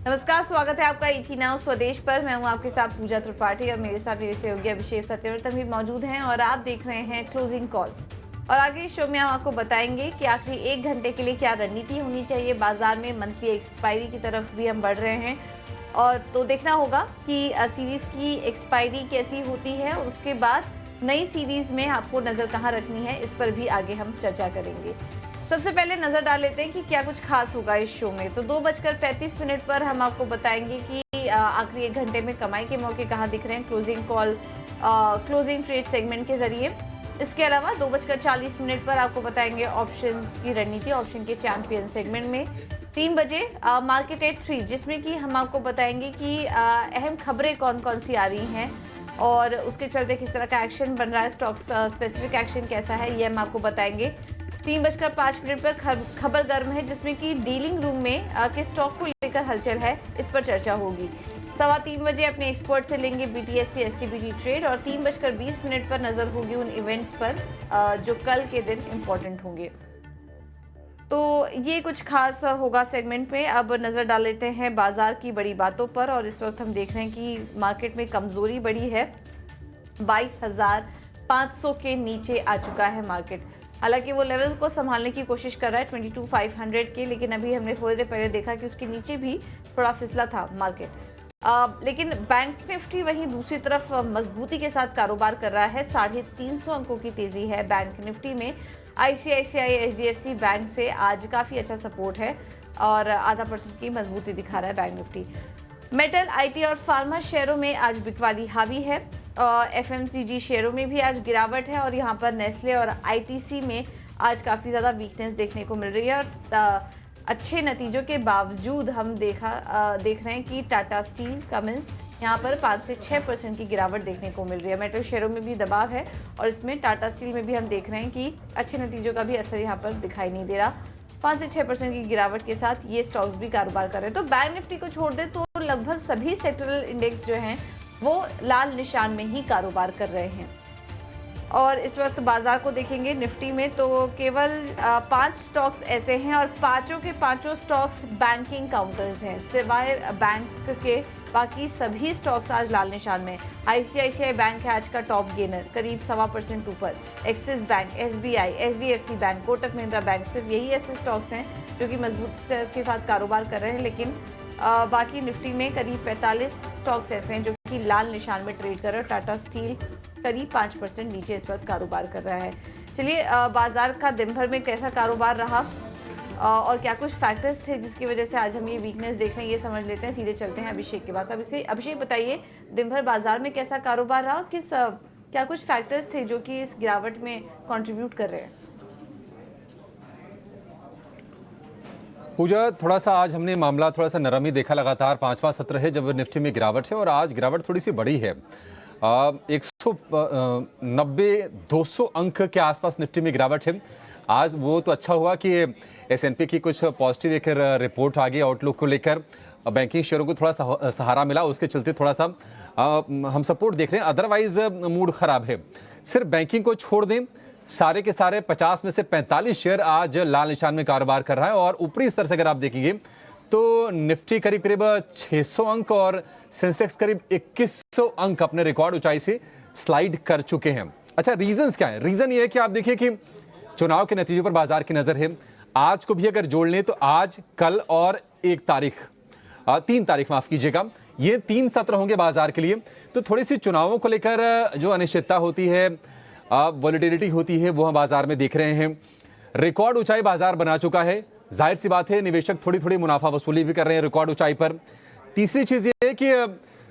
नमस्कार, स्वागत है आपका ईटी नाउ स्वदेश पर। मैं हूं आपके साथ पूजा त्रिपाठी और मेरे साथ मेरे सहयोगी अभिषेक सत्यव्रतम भी मौजूद हैं और आप देख रहे हैं क्लोजिंग कॉल्स। और आगे इस शो में हम आपको बताएंगे कि आखिरी 1 घंटे के लिए क्या रणनीति होनी चाहिए बाजार में। मंथली एक्सपायरी की तरफ भी हम बढ़ रहे हैं और तो देखना होगा कि सीरीज की एक्सपायरी कैसी होती है और उसके बाद नई सीरीज में आपको नज़र कहाँ रखनी है, इस पर भी आगे हम चर्चा करेंगे। सबसे पहले नजर डाल लेते हैं कि क्या कुछ खास होगा इस शो में। तो 2:35 पर हम आपको बताएंगे कि आखिरी 1 घंटे में कमाई के मौके कहाँ दिख रहे हैं closing call closing trade segment के जरिए। इसके अलावा 2:40 पर आपको बताएंगे ऑप्शंस की रणनीति ऑप्शन के चैंपियन सेगमेंट में। 3 बजे मार्केट एट 3 जिसमें कि हम आपको बताएंगे कि अहम खबरें कौन कौन सी आ रही हैं और उसके चलते किस तरह का एक्शन बन रहा है, स्टॉक्स स्पेसिफिक एक्शन कैसा है, ये हम आपको बताएंगे। 3:05 पर खबर गर्म है जिसमें कि डीलिंग रूम में किस स्टॉक को लेकर हलचल है, इस पर चर्चा होगी। 3:15 बजे अपने एक्सपर्ट से लेंगे BTST STBT ट्रेड और 3:20 पर नजर होगी उन इवेंट्स पर जो कल के दिन इम्पोर्टेंट होंगे। तो ये कुछ खास होगा सेगमेंट में। अब नज़र डाल लेते हैं बाजार की बड़ी बातों पर और इस वक्त हम देख रहे हैं कि मार्केट में कमजोरी बढ़ी है। 22,500 के नीचे आ चुका है मार्केट। हालांकि वो लेवल्स को संभालने की कोशिश कर रहा है 22,500 के, लेकिन अभी हमने थोड़ी देर पहले देखा कि उसके नीचे भी थोड़ा फिसला था मार्केट। लेकिन बैंक निफ्टी वहीं दूसरी तरफ मजबूती के साथ कारोबार कर रहा है। 350 अंकों की तेजी है बैंक निफ्टी में। ICICI HDFC बैंक से आज काफ़ी अच्छा सपोर्ट है और ½ % की मजबूती दिखा रहा है बैंक निफ्टी। मेटल, IT और फार्मा शेयरों में आज बिकवाली हावी है। FMCG शेयरों में भी आज गिरावट है और यहाँ पर नेस्ले और ITC में आज काफ़ी ज़्यादा वीकनेस देखने को मिल रही है। और अच्छे नतीजों के बावजूद हम देख रहे हैं कि टाटा स्टील, कमिंस यहाँ पर 5 से 6% की गिरावट देखने को मिल रही है। मेटल शेयरों में भी दबाव है और इसमें टाटा स्टील में भी हम देख रहे हैं कि अच्छे नतीजों का भी असर यहाँ पर दिखाई नहीं दे रहा। 5 से 6% की गिरावट के साथ ये स्टॉक्स भी कारोबार कर रहे हैं। तो बैंक निफ्टी को छोड़ दे तो लगभग सभी सेक्टरल इंडेक्स जो हैं वो लाल निशान में ही कारोबार कर रहे हैं। और इस वक्त बाजार को देखेंगे निफ्टी में तो केवल 5 स्टॉक्स ऐसे हैं और पांचों के पांचों स्टॉक्स बैंकिंग काउंटर्स हैं। सिवाय बैंक के बाकी सभी स्टॉक्स आज लाल निशान में। ICICI बैंक है आज का टॉप गेनर, करीब 1.25% ऊपर। Axis bank, SBI, HDFC bank, Kotak Mahindra bank, सिर्फ यही ऐसे स्टॉक्स हैं जो कि मजबूती के साथ कारोबार कर रहे हैं। लेकिन बाकी निफ्टी में करीब 45 स्टॉक्स ऐसे हैं जो कि लाल निशान में ट्रेड कर रहे हैं। टाटा स्टील करीब 5% नीचे इस वक्त कारोबार कर रहा है। चलिए बाजार का दिन भर में कैसा कारोबार रहा और क्या कुछ फैक्टर्स थे जिसकी वजह से आज हम ये वीकनेस देख रहे हैं, ये समझ लेते हैं। सीधे चलते हैं अभिषेक के पास। अभिषेक बताइए, दिन भर बाजार में कैसा कारोबार रहा, क्या कुछ फैक्टर्स थे जो कि इस गिरावट में कंट्रीब्यूट कर रहे हैं? पूजा, थोड़ा सा आज हमने मामला थोड़ा सा नरम ही देखा। लगातार 5वां सत्र है जब निफ्टी में गिरावट है और आज गिरावट थोड़ी सी बड़ी है। 190-200 अंक के आसपास निफ्टी में गिरावट है आज। वो तो अच्छा हुआ कि S&P की कुछ पॉजिटिव एक रिपोर्ट आ गई आउटलुक को लेकर। बैंकिंग शेयरों को थोड़ा सहारा मिला, उसके चलते थोड़ा सा हम सपोर्ट देख रहे हैं। अदरवाइज मूड खराब है। सिर्फ बैंकिंग को छोड़ दें, सारे के सारे 50 में से 45 शेयर आज लाल निशान में कारोबार कर रहा है। और ऊपरी स्तर से अगर आप देखेंगे तो निफ्टी करीब 600 अंक और सेंसेक्स करीब 2100 अंक अपने रिकॉर्ड ऊंचाई से स्लाइड कर चुके हैं। अच्छा, रीजंस क्या है? रीजन ये है कि आप देखिए कि चुनाव के नतीजों पर बाजार की नजर है। आज को भी अगर जोड़ लें तो आज, कल और 3 तारीख माफ कीजिएगा, ये 3 सत्र होंगे बाजार के लिए। तो थोड़ी सी चुनावों को लेकर जो अनिश्चितता होती है, वॉलेटिलिटी होती है, वो हम बाजार में देख रहे हैं। रिकॉर्ड ऊंचाई बाजार बना चुका है। जाहिर सी बात है निवेशक थोड़ी थोड़ी मुनाफा वसूली भी कर रहे हैं रिकॉर्ड ऊंचाई पर। तीसरी चीज ये है कि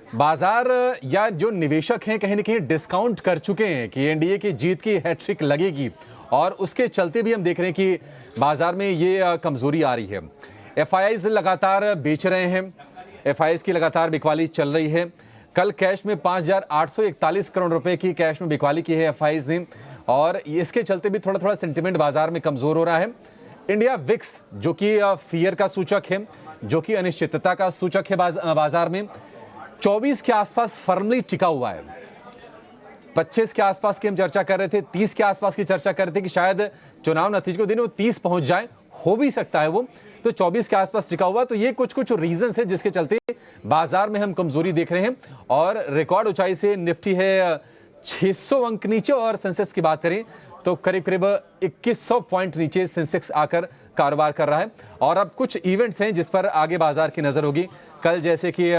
बाजार या जो निवेशक हैं कहीं ना कहीं डिस्काउंट कर चुके हैं कि एनडीए की जीत की हैट्रिक लगेगी और उसके चलते भी हम देख रहे हैं कि बाजार में ये कमजोरी आ रही है। FIIs लगातार बेच रहे हैं, FIIs की लगातार बिकवाली चल रही है। कल कैश में 5,841 करोड़ रुपए की कैश में बिकवाली की है FIIs ने और इसके चलते भी थोड़ा थोड़ा सेंटिमेंट बाजार में कमजोर हो रहा है। इंडिया विक्स जो कि फियर का सूचक है, जो कि अनिश्चितता का सूचक है बाजार में, 24 के आसपास फर्मली टिका हुआ है। 25 के आसपास की हम चर्चा कर रहे थे, 30 के आसपास की चर्चा कर रहे थे कि शायद चुनाव नतीजे को दिन वो 30 पहुंच जाए। हो भी सकता है वो, तो 24 के आसपास टिका हुआ। तो ये कुछ कुछ रीजंस है जिसके चलते बाजार में हम कमजोरी देख रहे हैं। और रिकॉर्ड ऊंचाई से निफ्टी है 600 अंक नीचे, और सेंसेक्स की बात करें तो करीब करीब 2100 पॉइंट नीचे सेंसेक्स आकर कारोबार कर रहा है। और अब कुछ इवेंट्स हैं जिस पर आगे बाजार की नजर होगी। कल जैसे कि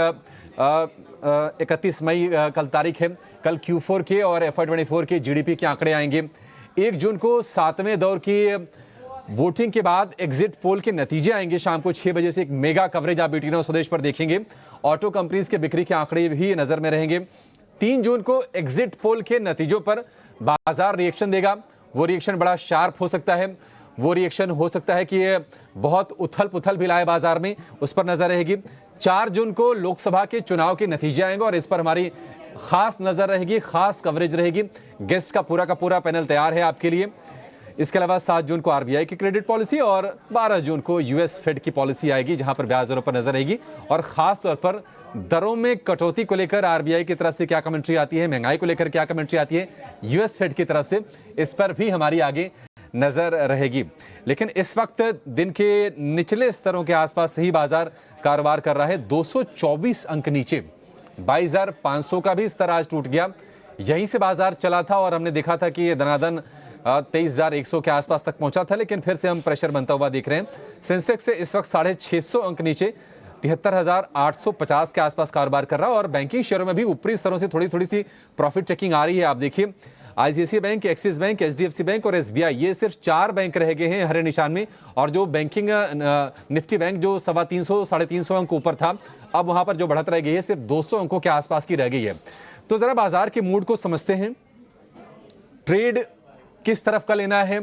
31 मई कल तारीख है, कल Q4 के और FY24 के GDP के आंकड़े आएंगे। 1 जून को 7वें दौर की वोटिंग के बाद एग्जिट पोल के नतीजे आएंगे। शाम को 6 बजे से एक मेगा कवरेज आप BT न्यूज़ स्वदेश पर देखेंगे। ऑटो कंपनीज के बिक्री के आंकड़े भी नजर में रहेंगे। 3 जून को एग्जिट पोल के नतीजों पर बाजार रिएक्शन देगा। वो रिएक्शन बड़ा शार्प हो सकता है। वो रिएक्शन हो सकता है कि बहुत उथल पुथल भी लाए बाजार में, उस पर नजर रहेगी। 4 जून को लोकसभा के चुनाव के नतीजे आएंगे और इस पर हमारी खास नजर रहेगी, खास कवरेज रहेगी। गेस्ट का पूरा पैनल तैयार है आपके लिए। इसके अलावा 7 जून को RBI की क्रेडिट पॉलिसी और 12 जून को US फेड की पॉलिसी आएगी, जहां पर ब्याज दरों पर नजर रहेगी। और खास तौर पर दरों में कटौती को लेकर RBI की तरफ से क्या कमेंट्री आती है, महंगाई को लेकर क्या कमेंट्री आती है US फेड की तरफ से, इस पर भी हमारी आगे नजर रहेगी। लेकिन इस वक्त दिन के निचले स्तरों के आसपास ही बाजार कारोबार कर रहा है। 224 अंक नीचे, 22,500 का भी स्तर आज टूट गया। यहीं से बाजार चला था और हमने देखा था कि ये दनादन 23,100 के आसपास तक पहुंचा था, लेकिन फिर से हम प्रेशर बनता हुआ देख रहे हैं। सेंसेक्स से इस वक्त 650 अंक नीचे 73,850 के आसपास कारोबार कर रहा है। और बैंकिंग शेयरों में भी ऊपरी स्तरों से थोड़ी सी प्रॉफिट चेकिंग आ रही है। आप देखिए ICICI bank, axis bank, HDFC bank और SBI, ये सिर्फ 4 बैंक रह गए हैं हरे निशान में। और जो बैंकिंग निफ्टी बैंक जो 350 साढ़े 300 अंक ऊपर था, अब वहां पर जो बढ़त रह गई है सिर्फ 200 अंकों के आसपास की रह गई है। तो जरा बाजार के मूड को समझते हैं। ट्रेड किस तरफ का लेना है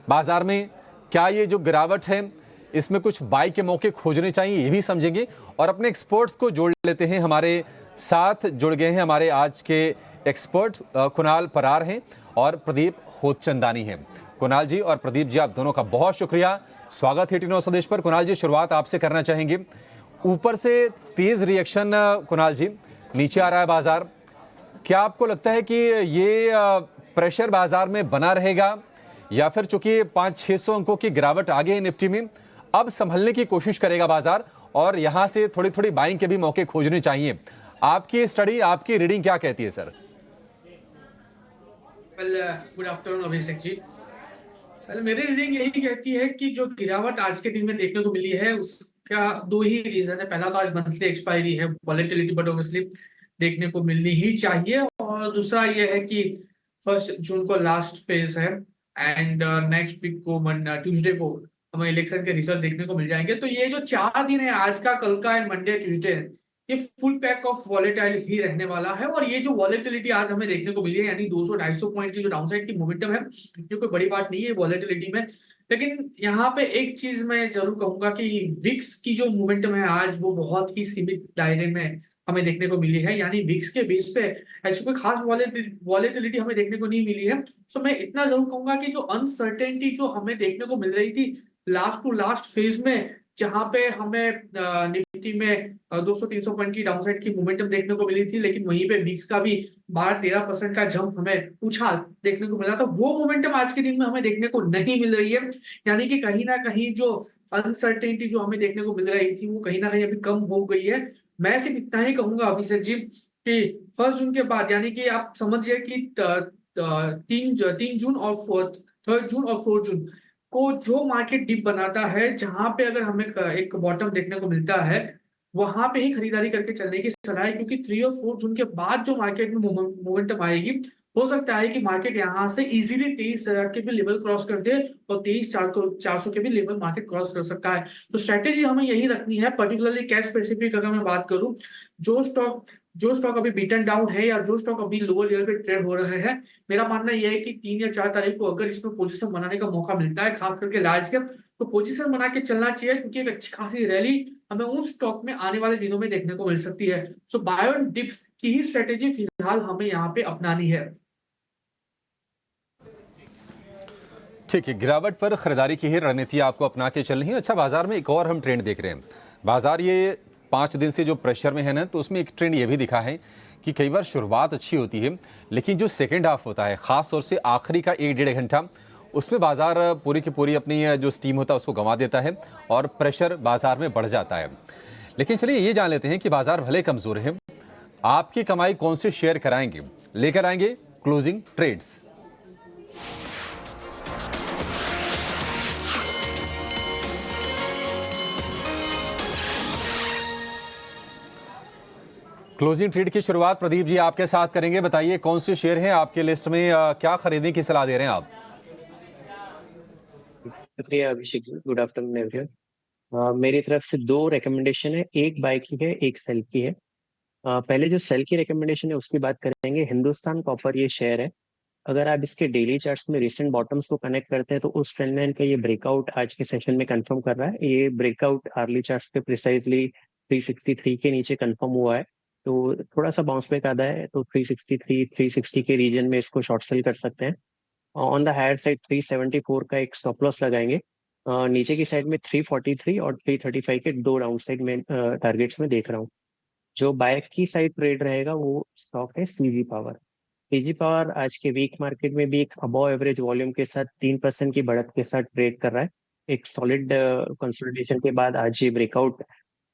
बाजार में, क्या ये जो गिरावट है इसमें कुछ बाई के मौके खोजने चाहिए, ये भी समझेंगे। और अपने एक्सपर्ट्स को जोड़ लेते हैं। हमारे साथ जुड़ गए हैं हमारे आज के एक्सपर्ट कुणाल परार हैं और प्रदीप होतचंदानी हैं। कुणाल जी और प्रदीप जी, आप दोनों का बहुत शुक्रिया, स्वागत है टी स्वदेश पर। कुणाल जी, शुरुआत आपसे करना चाहेंगे। ऊपर से तेज रिएक्शन कुणाल जी, नीचे आ रहा है बाजार, क्या आपको लगता है कि ये प्रेशर बाजार में बना रहेगा, या फिर चूंकि 500-600 अंकों की गिरावट आगे है निफ्टी में, अब संभलने की कोशिश करेगा बाजार और यहां से थोड़ी बाइंग के भी मौके खोजने चाहिए? आपकी स्टडी, आपकी रीडिंग क्या कहती है sir? Good afternoon Abhishek ji. मेरी रीडिंग यही कहती है कि जो गिरावट आज के दिन में देखने को मिली है उसका 2 ही रीजन है। पहला तो आज मंथली एक्सपायरी है, वॉलेटिलिटी बट ऑब्वियसली देखने को मिलनी ही चाहिए। और दूसरा ये है कि 1 जून को लास्ट फेज है एंड नेक्स्ट वीक को ट्यूसडे को हमें इलेक्शन के रिजल्ट देखने को मिल जाएंगे। तो ये जो 4 दिन है, आज का, कल का एंड मंडे ट्यूसडे, ये फुल पैक ऑफ वॉलेटाइल ही रहने वाला है। और ये जो वॉलेटिलिटी आज हमें देखने को मिली है, यानी 200-250 पॉइंट की जो डाउनसाइड की मोमेंटम है, ये कोई बड़ी बात नहीं है वॉलेटिलिटी में। लेकिन यहाँ पे एक चीज मैं जरूर कहूंगा कि विक्स की जो मोमेंटम है आज, वो बहुत ही सीमित दायरे में हमें देखने को मिली है। यानी विक्स के बेस पे ऐसी कोई खास वॉलेटिलिटी हमें देखने को नहीं मिली है। सो मैं इतना जरूर कहूंगा कि जो अनसर्टेनिटी जो हमें देखने को मिल रही थी लास्ट टू लास्ट फेज में, जहां पे हमें निफ्टी में 200-300 पॉइंट की डाउनसाइड की मोमेंटम देखने को मिली थी, लेकिन वहीं पे विक्स का भी 12-13% का जंप हमें उछाल देखने को मिला था, वो मोमेंटम आज के दिन में हमें देखने को नहीं मिल रही है। यानी कि कहीं ना कहीं जो अनसर्टेनिटी जो हमें देखने को मिल रही थी, वो कहीं ना कहीं अभी कम हो गई है। मैं सिर्फ इतना ही कहूंगा अभिषेक जी कि 1 जून के बाद, यानी कि आप समझिए कि 3 जून और 3 जून और 4 जून को जो मार्केट डिप बनाता है, जहां पे अगर हमें एक बॉटम देखने को मिलता है, वहां पे ही खरीदारी करके चलने की सलाह है। क्योंकि 3 और 4 जून के बाद जो मार्केट में मोमेंटम आएगी, हो सकता है कि मार्केट यहां से इजीली 23,000 के भी लेवल क्रॉस कर दे और 23,400 के भी लेवल मार्केट क्रॉस कर सकता है। तो स्ट्रेटेजी हमें यही रखनी है। पर्टिकुलरली कैश स्पेसिफिक अगर मैं बात करूं, जो स्टॉक अभी बीटन डाउन है या जो स्टॉक अभी लोअर लेवल पे ट्रेड हो रहे हैं, मेरा मानना यह है कि 3 या 4 तारीख को अगर इसमें पोजीशन बनाने का मौका मिलता है, खास करके लार्ज कैप, तो पोजीशन बना के चलना चाहिए। क्योंकि एक अच्छी खासी रैली हमें उन स्टॉक में आने वाले दिनों में देखने को मिल सकती है। सो बाय ऑन डिप्स की ही स्ट्रेटेजी फिलहाल हमें यहाँ पे अपनानी है। ठीक है, गिरावट पर खरीदारी की ही रणनीति आपको अपना के चलनी है। अच्छा, बाजार में एक और हम ट्रेंड देख रहे हैं। बाजार ये 5 दिन से जो प्रेशर में है ना, तो उसमें एक ट्रेंड ये भी दिखा है कि कई बार शुरुआत अच्छी होती है, लेकिन जो सेकेंड हाफ होता है, खास तौर से आखिरी का 1-1.5 घंटा, उसमें बाजार पूरी की पूरी अपनी जो स्टीम होता है उसको गंवा देता है और प्रेशर बाजार में बढ़ जाता है। लेकिन चलिए ये जान लेते हैं कि बाजार भले कमजोर है, आपकी कमाई कौन से शेयर कराएंगे, लेकर आएंगे क्लोजिंग ट्रेड्स। क्लोजिंग ट्रेड की शुरुआत प्रदीप जी आपके साथ करेंगे। बताइए कौन से शेयर हैं आपके लिस्ट में, क्या खरीदने की सलाह दे रहे हैं आप? शुक्रिया Abhishek ji, good afternoon everyone. मेरी तरफ से दो रिकमेंडेशन है, एक बाय की है, एक सेल की है। पहले जो सेल की रिकमेंडेशन है उसकी बात करेंगे। हिंदुस्तान कॉपर ये शेयर है, अगर आप इसके डेली चार्ट्स में रिसेंट बॉटम्स को कनेक्ट करते हैं तो उस ट्रेंड लाइन का ये ब्रेकआउट आज के सेशन में कंफर्म कर रहा है। ये ब्रेकआउट अर्ली चार्ट्स पे प्रिसाइजली 363 के नीचे कंफर्म हुआ है, तो थोड़ा सा बाउंस बैक आता है तो 363 360 के रीजन में इसको शॉर्ट सेल कर सकते हैं। ऑन द हायर साइड 374 का एक स्टॉप लॉस लगाएंगे। नीचे की साइड में 343 और 335 के दो डाउन साइड में टारगेट्स में देख रहा हूँ। जो बाय की साइड ट्रेड रहेगा वो स्टॉक है सीजी पावर। सीजी पावर आज के वीक मार्केट में भी एक अबव एवरेज वॉल्यूम के साथ 3% की बढ़त के साथ ट्रेड कर रहा है। एक सॉलिड कंसोलिडेशन के बाद आज ये ब्रेकआउट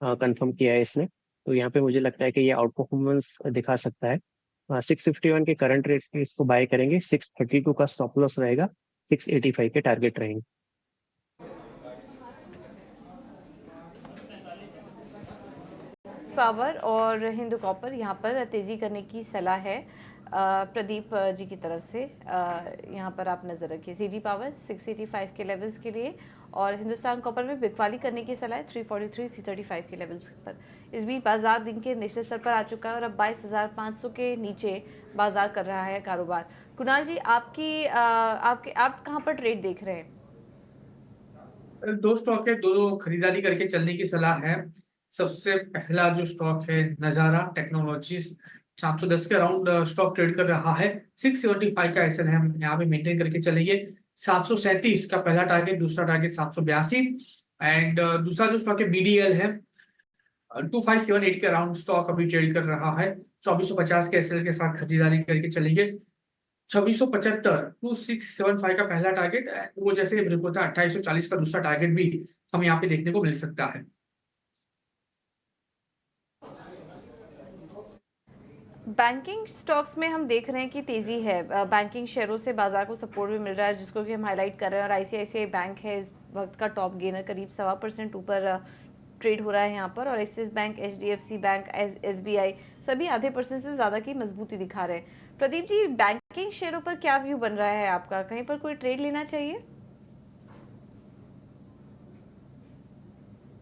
कंफर्म किया है इसने, तो यहाँ पे मुझे लगता है कि ये आउट परफॉर्मेंस दिखा सकता है। 651 के करंट रेट पे इसको बाय करेंगे। 632 का स्टॉप लॉस रहेगा, 685 के टारगेट रहेंगे। पावर और हिंदू कॉपर यहाँ पर तेजी करने की सलाह है प्रदीप जी की तरफ से। यहाँ पर आप नजर रखिए सीजी पावर 685 के लेवल्स के लिए, और हिंदुस्तान कॉपर में बिकवाली करने की सलाह है 343 335 के लेवल्स पर। इस बीच बाजार दिन के निचले स्तर पर आ चुका है और अब 22,500 के नीचे बाजार कर रहा है कारोबार। कुणाल जी, आप कहाँ पर ट्रेड देख रहे हैं? दो स्टॉक है, दो खरीदारी करके चलने की सलाह है। सबसे पहला जो स्टॉक है नजारा टेक्नोलॉजी, 710 के अराउंड स्टॉक ट्रेड कर रहा है। 675 का एसएल है, हम यहाँ पे मेंटेन करके चलेंगे। 737 का पहला टारगेट, दूसरा टारगेट 782। एंड दूसरा जो स्टॉक है बीडीएल है, 2578 के अराउंड स्टॉक अभी ट्रेड कर रहा है। 2450 के एसएल के साथ खरीदारी करके चलेंगे। 2675 2675 का पहला टारगेट, वो जैसे ब्रेक होता है 2840 का दूसरा टारगेट भी हम यहाँ पे देखने को मिल सकता है। बैंकिंग स्टॉक्स में हम देख रहे हैं कि तेजी है। बैंकिंग शेयरों से बाजार को सपोर्ट भी मिल रहा है, जिसको कि हम हाईलाइट कर रहे हैं। और आईसीआईसीआई बैंक है इस वक्त का टॉप गेनर, करीब 1.25% ऊपर ट्रेड हो रहा है यहाँ पर। और axis bank, HDFC bank, SBI सभी आधे % से ज्यादा की मजबूती दिखा रहे हैं। प्रदीप जी, बैंकिंग शेयरों पर क्या व्यू बन रहा है आपका? कहीं पर कोई ट्रेड लेना चाहिए?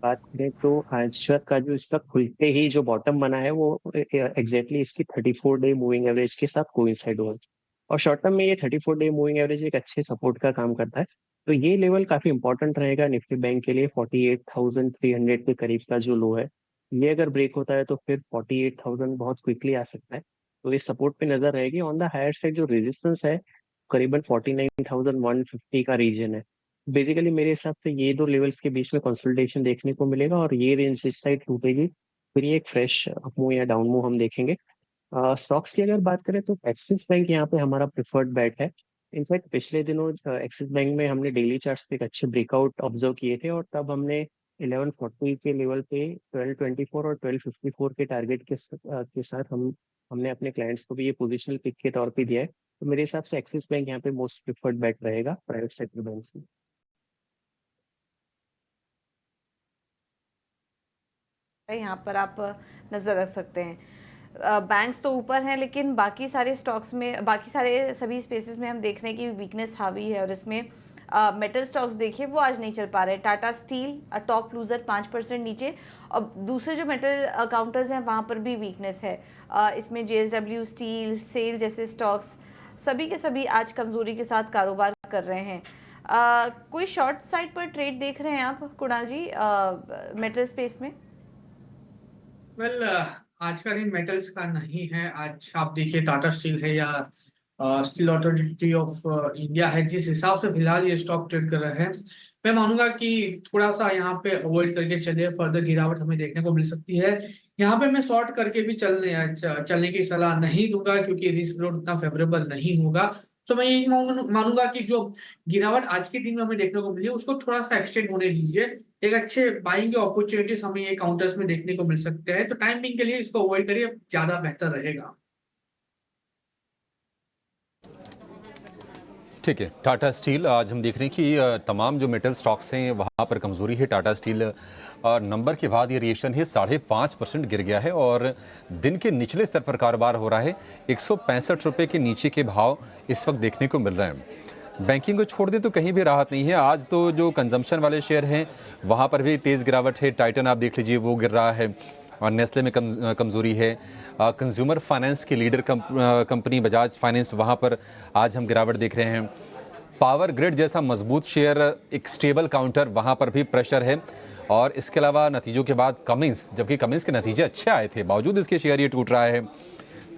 बात करें तो आज का जो इसका खुलते ही जो बॉटम बना है वो एग्जैक्टली इसकी 34 डे मूविंग एवरेज के साथ कोइंसाइड हुआ, और शॉर्ट टर्म में ये 34 डे मूविंग एवरेज एक अच्छे सपोर्ट का काम करता है। तो ये लेवल काफी इंपॉर्टेंट रहेगा निफ्टी बैंक के लिए। 48,300 के करीब का जो लो है, ये अगर ब्रेक होता है तो फिर 48,000 बहुत क्विकली आ सकता है, तो इस सपोर्ट पे नजर रहेगी। ऑन द हायर साइड जो रेजिस्टेंस है करीबन 49,150 का रीजन है। बेसिकली मेरे हिसाब से ये दो लेवल्स के बीच में कंसोलिडेशन देखने को मिलेगा, और ये रेंज इस साइड टूटेगी, फिर ये एक फ्रेश अप मूव या डाउन मूव हम देखेंगे। स्टॉक्स की अगर बात करें तो एक्सिस बैंक यहाँ पे हमारा प्रिफर्ड बैट है। इनफैक्ट पिछले दिनों एक्सिस बैंक में हमने डेली चार्ट्स पे एक अच्छे ब्रेकआउट ऑब्जर्व किए थे, और तब हमने 1140 के लेवल पे 1224 और 1254 के टारगेट के साथ हमने अपने क्लाइंट्स को भी ये पोजिशनल पिक के तौर पे दिया है। तो मेरे हिसाब से एक्सिस बैंक यहाँ पे मोस्ट प्रिफर्ड बैट रहेगा प्राइवेट सेक्टर बैंक में। यहाँ पर आप नजर रख सकते हैं। बैंक्स तो ऊपर हैं, लेकिन बाकी सारे स्टॉक्स में, बाकी सारे सभी स्पेसेस में हम देख रहे हैं कि वीकनेस हावी है। और इसमें मेटल स्टॉक्स देखिए वो आज नहीं चल पा रहे हैं। टाटा स्टील टॉप लूजर 5% नीचे, और दूसरे जो मेटल काउंटर्स हैं वहाँ पर भी वीकनेस है। इसमें जेएसडब्ल्यू स्टील, सेल जैसे स्टॉक्स सभी के सभी आज कमजोरी के साथ कारोबार कर रहे हैं। कोई शॉर्ट साइड पर ट्रेड देख रहे हैं आप कुणाल जी मेटल स्पेस में? वेल आज का दिन मेटल्स का नहीं है। आज आप देखिए टाटा स्टील है या स्टील अथॉरिटी ऑफ इंडिया है, जिस हिसाब से फिलहाल ये स्टॉक ट्रेड कर रहे हैं, मैं मानूंगा कि थोड़ा सा यहाँ पे अवॉइड करके चले, फर्दर गिरावट हमें देखने को मिल सकती है। यहाँ पे मैं शॉर्ट करके भी चलने की सलाह नहीं दूंगा, क्योंकि रिस्क ग्रोथ उतना फेवरेबल नहीं होगा। तो मैं यही मानूंगा कि जो गिरावट आज के दिन में हमें देखने को मिली है उसको थोड़ा सा एक्सटेंड होने दीजिए। एक अच्छे बाइंग अपॉर्चुनिटीज हमें ये काउंटर्स में देखने को मिल सकते हैं, तो टाइमिंग के लिए इसको अवॉइड करिए, ज्यादा बेहतर रहेगा। ठीक है, टाटा स्टील आज हम देख रहे हैं कि तमाम जो मेटल स्टॉक्स हैं वहाँ पर कमजोरी है। टाटा स्टील नंबर के बाद ये रिएक्शन है 5.5% गिर गया है और दिन के निचले स्तर पर कारोबार हो रहा है। 165 रुपये के नीचे के भाव इस वक्त देखने को मिल रहे हैं। बैंकिंग को छोड़ दें तो कहीं भी राहत नहीं है। आज तो जो कंजम्पशन वाले शेयर हैं वहाँ पर भी तेज़ गिरावट है। टाइटन आप देख लीजिए वो गिर रहा है और नेस्ले में कमज़ोरी है। कंज्यूमर फाइनेंस की लीडर कंपनी बजाज फाइनेंस, वहाँ पर आज हम गिरावट देख रहे हैं। पावर ग्रिड जैसा मजबूत शेयर, एक स्टेबल काउंटर, वहाँ पर भी प्रेशर है। और इसके अलावा नतीजों के बाद कमिंस, जबकि कमिंस के नतीजे अच्छे आए थे, बावजूद इसके शेयर ये टूट रहा है।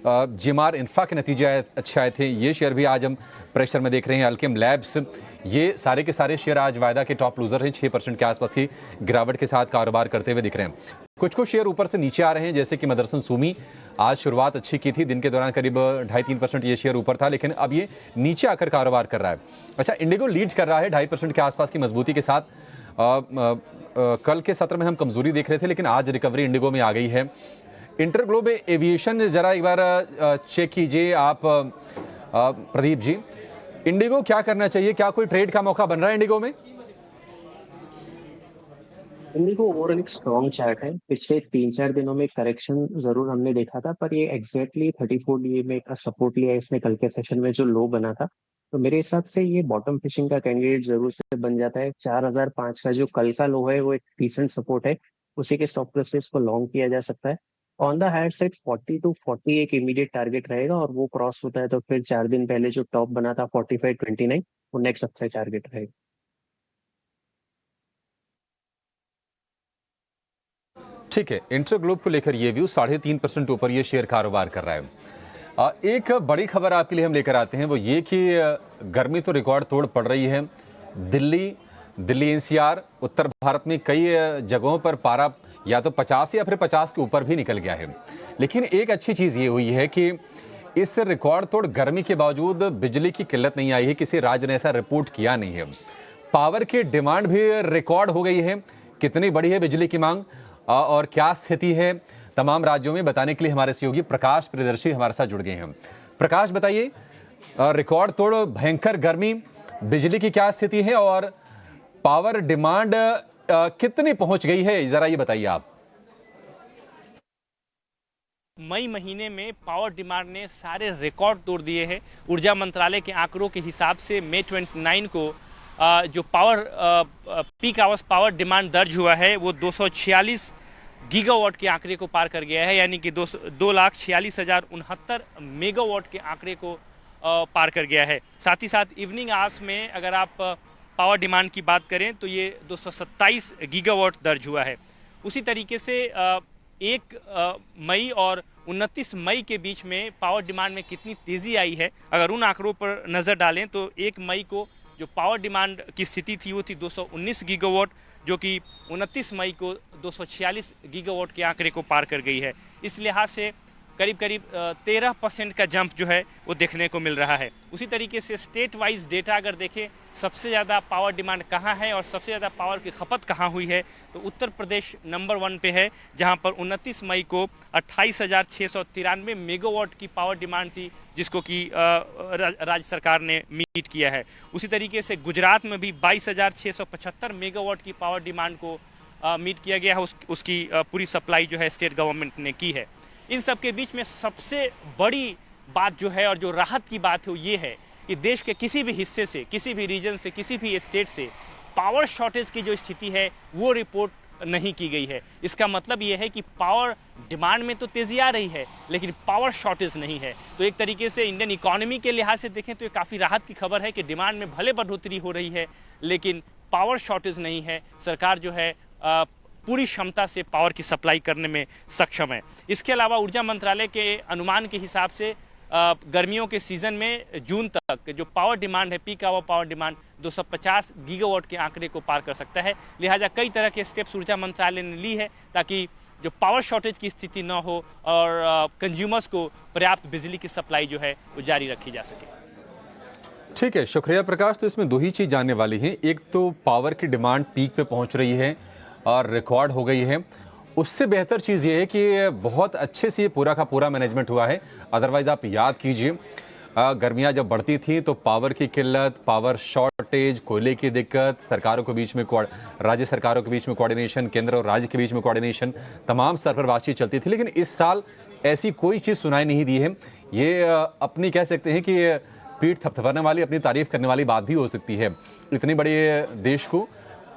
जीएमआर इंफ्रा के नतीजे अच्छे आए थे, ये शेयर भी आज हम प्रेशर में देख रहे हैं। अल्केम लैब्स, ये सारे के सारे शेयर आज वायदा के टॉप लूजर हैं, 6% के आसपास की गिरावट के साथ कारोबार करते हुए दिख रहे हैं। कुछ शेयर ऊपर से नीचे आ रहे हैं, जैसे कि मदरसन सुमी, आज शुरुआत अच्छी की थी, दिन के दौरान करीब 2.5-3% ये शेयर ऊपर था, लेकिन अब ये नीचे आकर कारोबार कर रहा है। अच्छा, इंडिगो लीड कर रहा है 2.5% के आसपास की मजबूती के साथ। कल के सत्र में हम कमजोरी देख रहे थे, लेकिन आज रिकवरी इंडिगो में आ गई है। इंटरग्लोब एविएशन जरा एक बार चेक कीजिए आप प्रदीप जी, इंडिगो क्या करना चाहिए? क्या कोई ट्रेड का मौका बन रहा है इंडिगो में? इंडिगो ओवरऑल एक स्ट्रॉन्ग चार्ट है। पिछले 3-4 दिनों में करेक्शन जरूर हमने देखा था, पर ये एग्जैक्टली 34 डीए में का सपोर्ट लिया इसने कल के सेशन में जो लो बना था। तो मेरे हिसाब से ये बॉटम फिशिंग का कैंडिडेट जरूर से बन जाता है। 4005 का जो कल का लो है वो एक डिसेंट सपोर्ट है, उसी के स्टॉप प्राइस से इसको लॉन्ग किया जा सकता है। On the higher side 40 to 40 एक इमीडिएट टारगेट रहेगा, और वो क्रॉस होता है तो फिर 4 दिन पहले जो टॉप बना था 45.29 वो नेक्स्ट अपसाइड टारगेट रहेगा। ठीक है, इंटरग्लोब को लेकर ये व्यू, 3.5% ऊपर ये शेयर कारोबार कर रहा है। एक बड़ी खबर आपके लिए हम लेकर आते हैं, वो ये कि गर्मी तो रिकॉर्ड तोड़ पड़ रही है। दिल्ली एनसीआर, उत्तर भारत में कई जगहों पर पारा या तो 50 या फिर 50 के ऊपर भी निकल गया है। लेकिन एक अच्छी चीज़ ये हुई है कि इस रिकॉर्ड तोड़ गर्मी के बावजूद बिजली की किल्लत नहीं आई है। किसी राज्य ने ऐसा रिपोर्ट किया नहीं है। पावर की डिमांड भी रिकॉर्ड हो गई है। कितनी बड़ी है बिजली की मांग और क्या स्थिति है तमाम राज्यों में, बताने के लिए हमारे सहयोगी प्रकाश प्रियदर्शी हमारे साथ जुड़ गए हैं। प्रकाश, बताइए, रिकॉर्ड तोड़ भयंकर गर्मी, बिजली की क्या स्थिति है और पावर डिमांड कितनी पहुंच गई है, जरा ये बताइए आप। मई महीने में पावर डिमांड ने सारे रिकॉर्ड तोड़ दिए हैं। ऊर्जा मंत्रालय के आंकड़ों के हिसाब से मई 29 को जो पीक आवर्स पावर डिमांड दर्ज हुआ है वो 246 गीगावाट के आंकड़े को पार कर गया है, यानी कि 2,46,069 मेगावाट के आंकड़े को पार कर गया है। साथ ही साथ इवनिंग आवर्स में अगर आप पावर डिमांड की बात करें तो ये 227 गीगावाट दर्ज हुआ है। उसी तरीके से 1 मई और 29 मई के बीच में पावर डिमांड में कितनी तेज़ी आई है, अगर उन आंकड़ों पर नज़र डालें तो 1 मई को जो पावर डिमांड की स्थिति थी वो थी 219 गीगावाट, जो कि 29 मई को 246 गीगावाट के आंकड़े को पार कर गई है। इस लिहाज से करीब 13% का जंप जो है वो देखने को मिल रहा है। उसी तरीके से स्टेट वाइज डेटा अगर देखें, सबसे ज़्यादा पावर डिमांड कहाँ है और सबसे ज़्यादा पावर की खपत कहाँ हुई है, तो उत्तर प्रदेश नंबर 1 पे है, जहाँ पर 29 मई को 28,693 मेगावाट की पावर डिमांड थी, जिसको कि राज्य सरकार ने मीट किया है। उसी तरीके से गुजरात में भी 22,675 मेगावाट की पावर डिमांड को मीट किया गया है। उसकी पूरी सप्लाई जो है स्टेट गवर्नमेंट ने की है। इन सब के बीच में सबसे बड़ी बात जो है और जो राहत की बात है वो ये है कि देश के किसी भी हिस्से से, किसी भी रीजन से, किसी भी स्टेट से पावर शॉर्टेज की जो स्थिति है वो रिपोर्ट नहीं की गई है। इसका मतलब ये है कि पावर डिमांड में तो तेज़ी आ रही है लेकिन पावर शॉर्टेज नहीं है। तो एक तरीके से इंडियन इकोनॉमी के लिहाज से देखें तो ये काफ़ी राहत की खबर है कि डिमांड में भले बढ़ोतरी हो रही है लेकिन पावर शॉर्टेज नहीं है। सरकार जो है पूरी क्षमता से पावर की सप्लाई करने में सक्षम है। इसके अलावा ऊर्जा मंत्रालय के अनुमान के हिसाब से गर्मियों के सीज़न में जून तक जो पावर डिमांड है, peak hour power demand 250 gigawatt के आंकड़े को पार कर सकता है। लिहाजा कई तरह के स्टेप्स ऊर्जा मंत्रालय ने ली है ताकि जो पावर शॉर्टेज की स्थिति न हो और कंज्यूमर्स को पर्याप्त बिजली की सप्लाई जो है वो जारी रखी जा सके। ठीक है, शुक्रिया प्रकाश। तो इसमें दो ही चीज़ जानने वाली हैं। एक तो पावर की डिमांड पीक पे पहुंच रही है और रिकॉर्ड हो गई है। उससे बेहतर चीज़ ये है कि बहुत अच्छे से ये पूरा का पूरा मैनेजमेंट हुआ है। अदरवाइज़ आप याद कीजिए, गर्मियाँ जब बढ़ती थी तो पावर की किल्लत, पावर शॉर्टेज, कोयले की दिक्कत, सरकारों के बीच में राज्य सरकारों के बीच में कोऑर्डिनेशन, केंद्र और राज्य के बीच में कोऑर्डिनेशन, तमाम स्तर पर बातचीत चलती थी। लेकिन इस साल ऐसी कोई चीज़ सुनाई नहीं दी है। ये अपनी कह सकते हैं कि पीठ थपथपाने वाली, अपनी तारीफ करने वाली बात भी हो सकती है। इतने बड़े देश को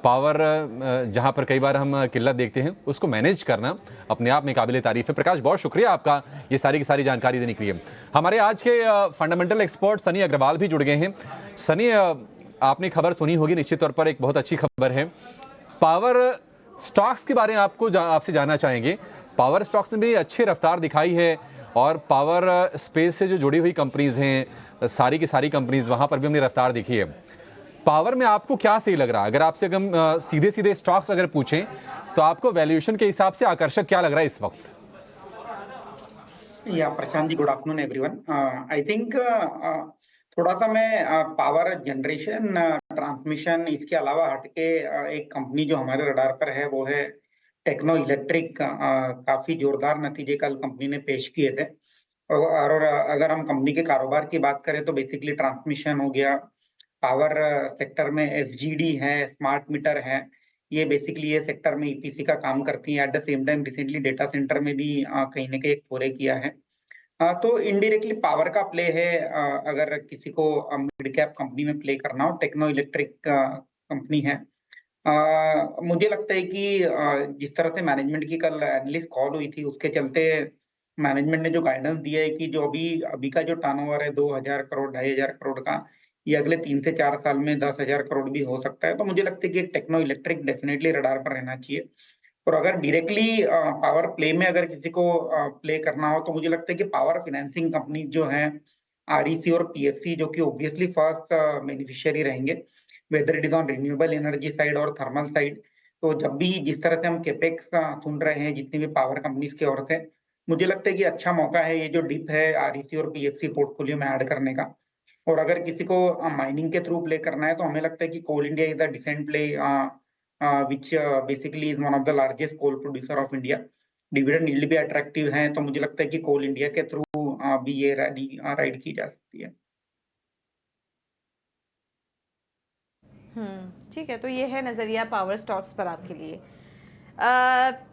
पावर, जहां पर कई बार हम किल्लत देखते हैं, उसको मैनेज करना अपने आप में काबिल तारीफ है। प्रकाश, बहुत शुक्रिया आपका ये सारी की सारी जानकारी देने के लिए। हमारे आज के फंडामेंटल एक्सपर्ट सनी अग्रवाल भी जुड़ गए हैं। सनी, आपने खबर सुनी होगी, निश्चित तौर पर एक बहुत अच्छी खबर है। पावर स्टॉक्स के बारे में आपसे जानना चाहेंगे। पावर स्टॉक्स ने भी अच्छी रफ्तार दिखाई है और पावर स्पेस से जो जुड़ी हुई कंपनीज हैं, सारी की सारी कंपनीज, वहां पर भी हमने रफ्तार देखी है। पावर में आपको क्या सही लग रहा है? अगर आपसे हम सीधे सीधे स्टॉक्स अगर पूछें तो आपको वैल्यूएशन के हिसाब से आकर्षक क्या लग रहा है इस वक्त? या Prashant ji, good afternoon everyone. I think थोड़ा सा मैं पावर जनरेशन, ट्रांसमिशन, इसके अलावा हटके एक कंपनी जो हमारे रडार पर है वो है टेक्नो इलेक्ट्रिक। काफी जोरदार नतीजे कल कंपनी ने पेश किए थे। और अगर हम कंपनी के कारोबार की बात करें तो बेसिकली ट्रांसमिशन हो गया, पावर सेक्टर में एफजीडी है, स्मार्ट मीटर है, ये बेसिकली ये सेक्टर में ईपीसी का काम करती है। At the same time recently data centre में भी कहीं ना कहीं एक फोरे किया है। तो इनडायरेक्टली पावर का प्ले है। अगर किसी को मिड कैप कंपनी में प्ले करना हो, टेक्नो इलेक्ट्रिक कंपनी है। मुझे लगता है कि जिस तरह से मैनेजमेंट की कल एनालिस्ट कॉल हुई थी, उसके चलते मैनेजमेंट ने जो गाइडेंस दिया है कि जो अभी का जो टर्नओवर है 2000 करोड़ 2500 करोड़ का, ये अगले 3 से 4 साल में 10,000 करोड़ भी हो सकता है। तो मुझे लगता है कि एक टेक्नो इलेक्ट्रिक डेफिनेटली रडार पर रहना चाहिए। और अगर डायरेक्टली पावर प्ले में अगर किसी को प्ले करना हो तो मुझे लगता है कि पावर फाइनेंसिंग कंपनी जो है आरईसी और पीएफसी, जो कि ऑब्वियसली फर्स्ट बेनिफिशियरी रहेंगे, whether it is on renewable energy side और थर्मल साइड। तो जब भी जिस तरह से हम केपेक्स सुन रहे हैं जितनी भी पावर कंपनीज की ओर से, मुझे लगता है कि अच्छा मौका है ये जो डिप है आरईसी और पीएफसी पोर्टफोलियो में ऐड करने का। और अगर किसी को माइनिंग के थ्रू प्ले करना है तो हमें लगता है कि Coal India is a decent play, which basically is one of the largest coal producer of India. Dividend yield भी अट्रैक्टिव है, तो मुझे लगता है कि कोल इंडिया के थ्रू भी ये राइड की जा सकती है। ठीक है, तो ये है नज़रिया पावर स्टॉक्स पर आपके लिए।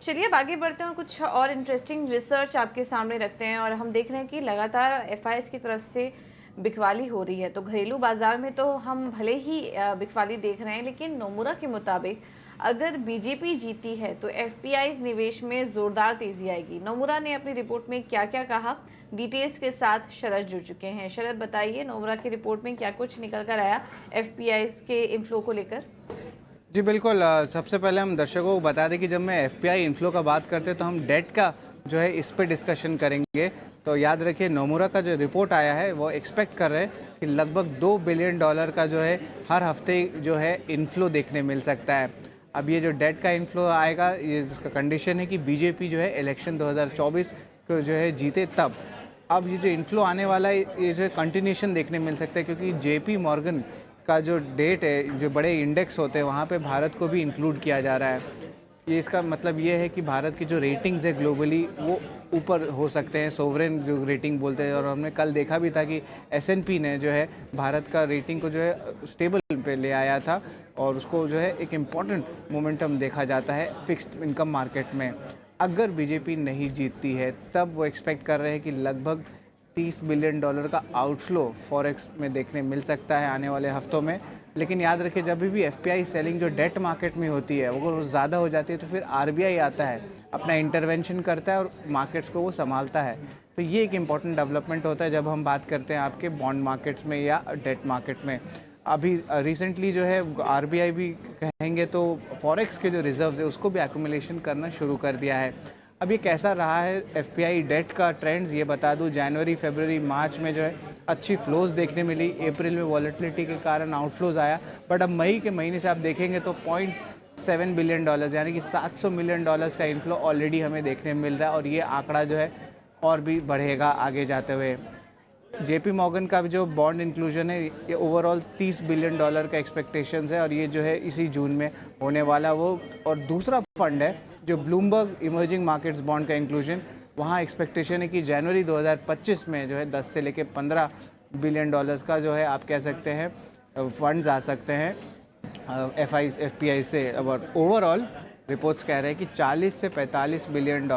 चलिए अब आगे बढ़ते हैं और कुछ और इंटरेस्टिंग रिसर्च आपके सामने रखते हैं। और हम देख रहे हैं कि लगातार एफआईएस की तरफ से बिकवाली हो रही है। तो घरेलू बाजार में तो हम भले ही बिकवाली देख रहे हैं, लेकिन नोमुरा के मुताबिक अगर बीजेपी जीती है तो एफपीआईज निवेश में जोरदार तेजी आएगी। नोमुरा ने अपनी रिपोर्ट में क्या क्या कहा, डिटेल्स के साथ शरद जुड़ चुके हैं। शरद, बताइए नोमुरा की रिपोर्ट में क्या कुछ निकल कर आया एफपीआईज के इनफ्लो को लेकर? जी बिल्कुल। सबसे पहले हम दर्शकों को बता दें कि जब मैं एफपीआई इनफ्लो का बात करते हैं तो हम डेट का जो है इस पर डिस्कशन करेंगे। तो याद रखिए, नोमुरा का जो रिपोर्ट आया है वो एक्सपेक्ट कर रहे हैं कि लगभग $2 बिलियन का जो है हर हफ्ते जो है इनफ्लो देखने मिल सकता है। अब ये जो डेट का इनफ्लो आएगा, ये इसका कंडीशन है कि बीजेपी जो है इलेक्शन 2024 को जो है जीते तब। अब ये जो इनफ्लो आने वाला है, ये जो है कंटिन्यूशन देखने मिल सकता है, क्योंकि जेपी मॉर्गन का जो डेट है, जो बड़े इंडेक्स होते हैं वहाँ पे भारत को भी इंक्लूड किया जा रहा है। ये इसका मतलब ये है कि भारत की जो रेटिंग्स है ग्लोबली वो ऊपर हो सकते हैं, सोवरेन जो रेटिंग बोलते हैं। और हमने कल देखा भी था कि S&P ने जो है भारत का रेटिंग को जो है स्टेबल पे ले आया था, और उसको जो है एक इम्पॉर्टेंट मोमेंटम देखा जाता है फिक्स्ड इनकम मार्केट में। अगर बीजेपी नहीं जीतती है तब वो एक्सपेक्ट कर रहे हैं कि लगभग $30 बिलियन का आउटफ्लो फॉरेक्स में देखने मिल सकता है आने वाले हफ्तों में। लेकिन याद रखिए, जब भी एफपीआई सेलिंग जो डेट मार्केट में होती है अगर वो ज़्यादा हो जाती है तो फिर आरबीआई आता है, अपना इंटरवेंशन करता है और मार्केट्स को वो संभालता है। तो ये एक इम्पॉर्टेंट डेवलपमेंट होता है जब हम बात करते हैं आपके बॉन्ड मार्केट्स में या डेट मार्केट में। अभी रिसेंटली जो है आरबीआई भी कहेंगे तो फॉरेक्स के जो रिजर्व्स है उसको भी एक्यूमुलेशन करना शुरू कर दिया है। अब ये कैसा रहा है एफपीआई डेट का ट्रेंड्स, ये बता दूं। जनवरी, फरवरी, मार्च में जो है अच्छी फ्लोज देखने मिली। अप्रैल में वॉलेटिलिटी के कारण आउटफ्लोज आया। बट अब मई के महीने से आप देखेंगे तो $0.7 बिलियन यानी कि $700 मिलियन का इनफ्लो ऑलरेडी हमें देखने मिल रहा है, और ये आंकड़ा जो है और भी बढ़ेगा आगे जाते हुए। जेपी मॉर्गन का जो बॉन्ड इंक्लूजन है ये ओवरऑल $30 बिलियन का एक्सपेक्टेशंस है और ये जो है इसी जून में होने वाला वो। और दूसरा फंड है जो ब्लूमबर्ग इमर्जिंग मार्केट्स बॉन्ड का इंक्लूजन, वहाँ एक्सपेक्टेशन है कि जनवरी 2025 में जो है 10 से लेकर $15 बिलियन का जो है आप कह सकते हैं फंड्स आ सकते हैं एफपीआई से। और ओवरऑल रिपोर्ट्स कह रहे हैं कि 40 से $45 बिलियन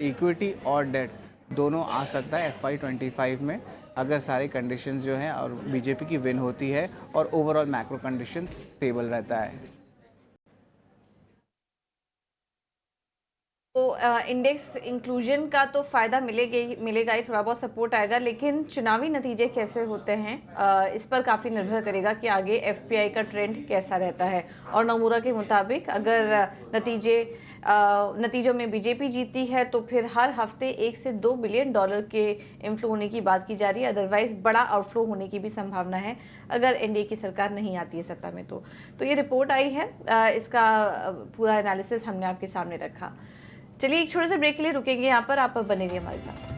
इक्विटी और डेट दोनों आ सकता है FY25 में, अगर सारे कंडीशंस जो हैं और बीजेपी की विन होती है और ओवरऑल मैक्रो कंडीशंस स्टेबल रहता है। तो इंडेक्स इंक्लूजन का तो फ़ायदा मिलेगा ही, थोड़ा बहुत सपोर्ट आएगा, लेकिन चुनावी नतीजे कैसे होते हैं इस पर काफ़ी निर्भर करेगा कि आगे एफपीआई का ट्रेंड कैसा रहता है। और नमूरा के मुताबिक अगर नतीजों में बीजेपी जीती है तो फिर हर हफ्ते $1 से $2 बिलियन के इन्फ्लो होने की बात की जा रही है। अदरवाइज बड़ा आउटफ्लो होने की भी संभावना है अगर एनडीए की सरकार नहीं आती है सत्ता में। तो ये रिपोर्ट आई है, इसका पूरा एनालिसिस हमने आपके सामने रखा। चलिए एक छोटे से ब्रेक के लिए रुकेंगे यहाँ पर, आप बने रहिए हमारे साथ।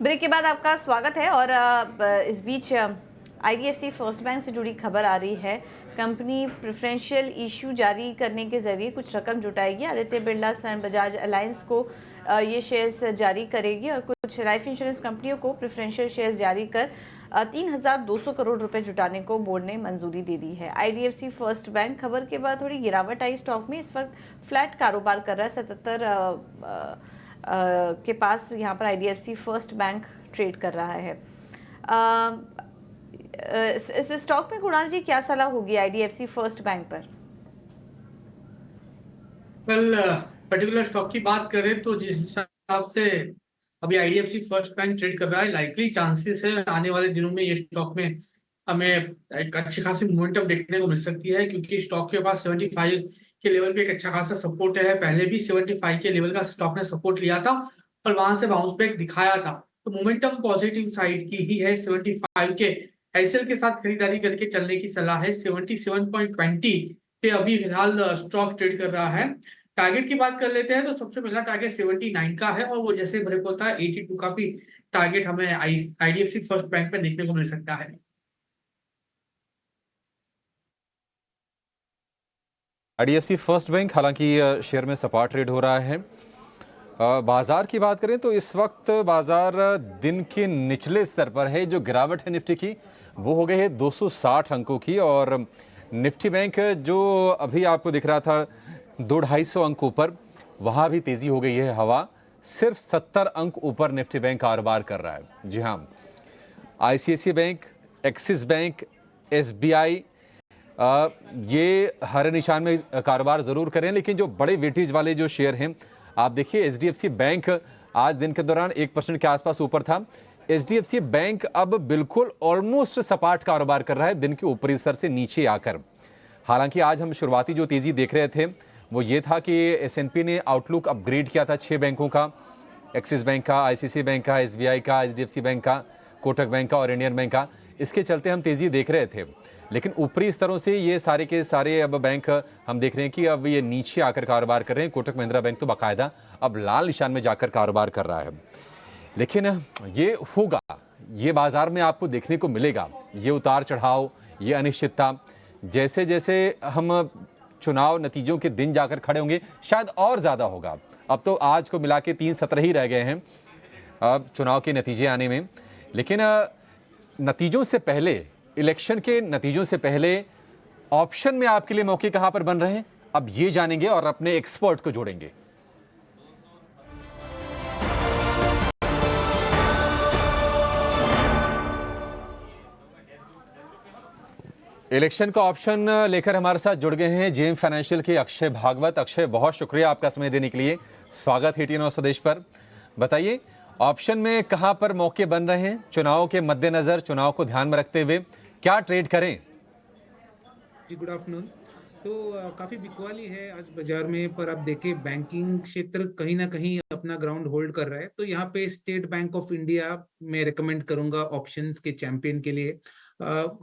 ब्रेक के बाद आपका स्वागत है। और इस बीच आईडीएफसी फर्स्ट बैंक से जुड़ी खबर आ रही है। कंपनी प्रेफरेंशियल इशू जारी करने के जरिए कुछ रकम जुटाएगी। आदित्य बिरला सन बजाज अलायंस को ये शेयर्स जारी करेगी और कुछ लाइफ इंश्योरेंस कंपनियों को प्रेफरेंशियल शेयर्स जारी कर 3,200 करोड़ रुपए जुटाने को बोर्ड ने मंजूरी दे दी है। आईडीएफसी फर्स्ट बैंक खबर के बाद थोड़ी गिरावट आई स्टॉक में। इस वक्त फ्लैट कारोबार कर रहा है, 77 के पास यहाँ पर आईडीएफसी फर्स्ट बैंक ट्रेड कर रहा है। इस स्टॉक में कुणाल जी क्या सलाह होगी आईडीएफसी फर्स्ट बैंक पर? पर्टिकुलर स्टॉक की बात करें तो जिस हिसाब से अभी आईडीएफसी फर्स्ट बैंक ट्रेड कर रहा है, लाइकली चांसेस है आने वाले दिनों में ये स्टॉक में हमें एक अच्छी खासी मोमेंटम देखने को मिल सकती है, क्योंकि स्टॉक के पास 75 के लेवल पे एक अच्छा खासा सपोर्ट है। पहले भी 75 के लेवल का स्टॉक ने सपोर्ट लिया था और वहां से बाउंस बैक दिखाया था, तो मोमेंटम पॉजिटिव साइड की ही है। 75 के एसएल के साथ खरीदारी करके चलने की सलाह है। 77.20 पे अभी फिलहाल स्टॉक ट्रेड कर रहा है। टारगेट की बात कर लेते हैं तो सबसे पहला टारगेट 79 का है और वो जैसे ब्रेक होता है 82 का भी टारगेट हमें आईडीएफसी फर्स्ट बैंक में देखने को मिल सकता है। आईडीएफसी फर्स्ट बैंक हालांकि शेयर में सपाट ट्रेड हो रहा है। बाजार की बात करें तो इस वक्त बाजार दिन के निचले स्तर पर है। जो गिरावट है निफ्टी की वो हो गई है 260 अंकों की, और निफ्टी बैंक जो अभी आपको दिख रहा था 200-250 अंक ऊपर, वहाँ भी तेज़ी हो गई है हवा। सिर्फ 70 अंक ऊपर निफ्टी बैंक कारोबार कर रहा है। जी हाँ, ICICI bank, axis bank, SBI ये हरे निशान में कारोबार ज़रूर करें, लेकिन जो बड़े वेटेज वाले जो शेयर हैं आप देखिए, एचडीएफसी बैंक आज दिन के दौरान 1% के आसपास ऊपर था। एचडीएफसी बैंक अब बिल्कुल ऑलमोस्ट सपाट कारोबार कर रहा है दिन के ऊपरी स्तर से नीचे आकर। हालांकि आज हम शुरुआती जो तेज़ी देख रहे थे वो ये था कि एसएनपी ने आउटलुक अपग्रेड किया था 6 बैंकों का, एक्सिस बैंक का, आईसीआईसीआई बैंक का, एसबीआई का, एचडीएफसी बैंक का, कोटक बैंक का और इंडियन बैंक का। इसके चलते हम तेज़ी देख रहे थे, लेकिन ऊपरी स्तरों से ये सारे के सारे अब बैंक हम देख रहे हैं कि अब ये नीचे आकर कारोबार कर रहे हैं। कोटक महिंद्रा बैंक तो बाकायदा अब लाल निशान में जाकर कारोबार कर रहा है। लेकिन ये होगा, ये बाजार में आपको देखने को मिलेगा, ये उतार चढ़ाव, ये अनिश्चितता। जैसे जैसे हम चुनाव नतीजों के दिन जाकर खड़े होंगे शायद और ज़्यादा होगा। अब तो आज को मिला के 3 सत्र ही रह गए हैं अब चुनाव के नतीजे आने में। लेकिन नतीजों से पहले, इलेक्शन के नतीजों से पहले ऑप्शन में आपके लिए मौके कहां पर बन रहे हैं, अब ये जानेंगे और अपने एक्सपर्ट को जोड़ेंगे। इलेक्शन का ऑप्शन लेकर हमारे साथ जुड़ गए हैं जेएम फाइनेंशियल के अक्षय भागवत। अक्षय, बहुत शुक्रिया आपका समय देने के लिए। स्वागत है टीएनओ स्वदेश पर। बताइए, ऑप्शन में कहां पर मौके बन रहे हैं चुनाव के मद्देनजर, चुनाव को ध्यान में रखते हुए क्या ट्रेड करें? जी, गुड आफ्टरनून। तो काफी बिकवाली है आज बाजार में, पर आप देखें बैंकिंग क्षेत्र कहीं ना कहीं अपना ग्राउंड होल्ड कर रहा है। तो यहाँ पे स्टेट बैंक ऑफ इंडिया मैं रेकमेंड करूंगा ऑप्शंस के चैंपियन के लिए।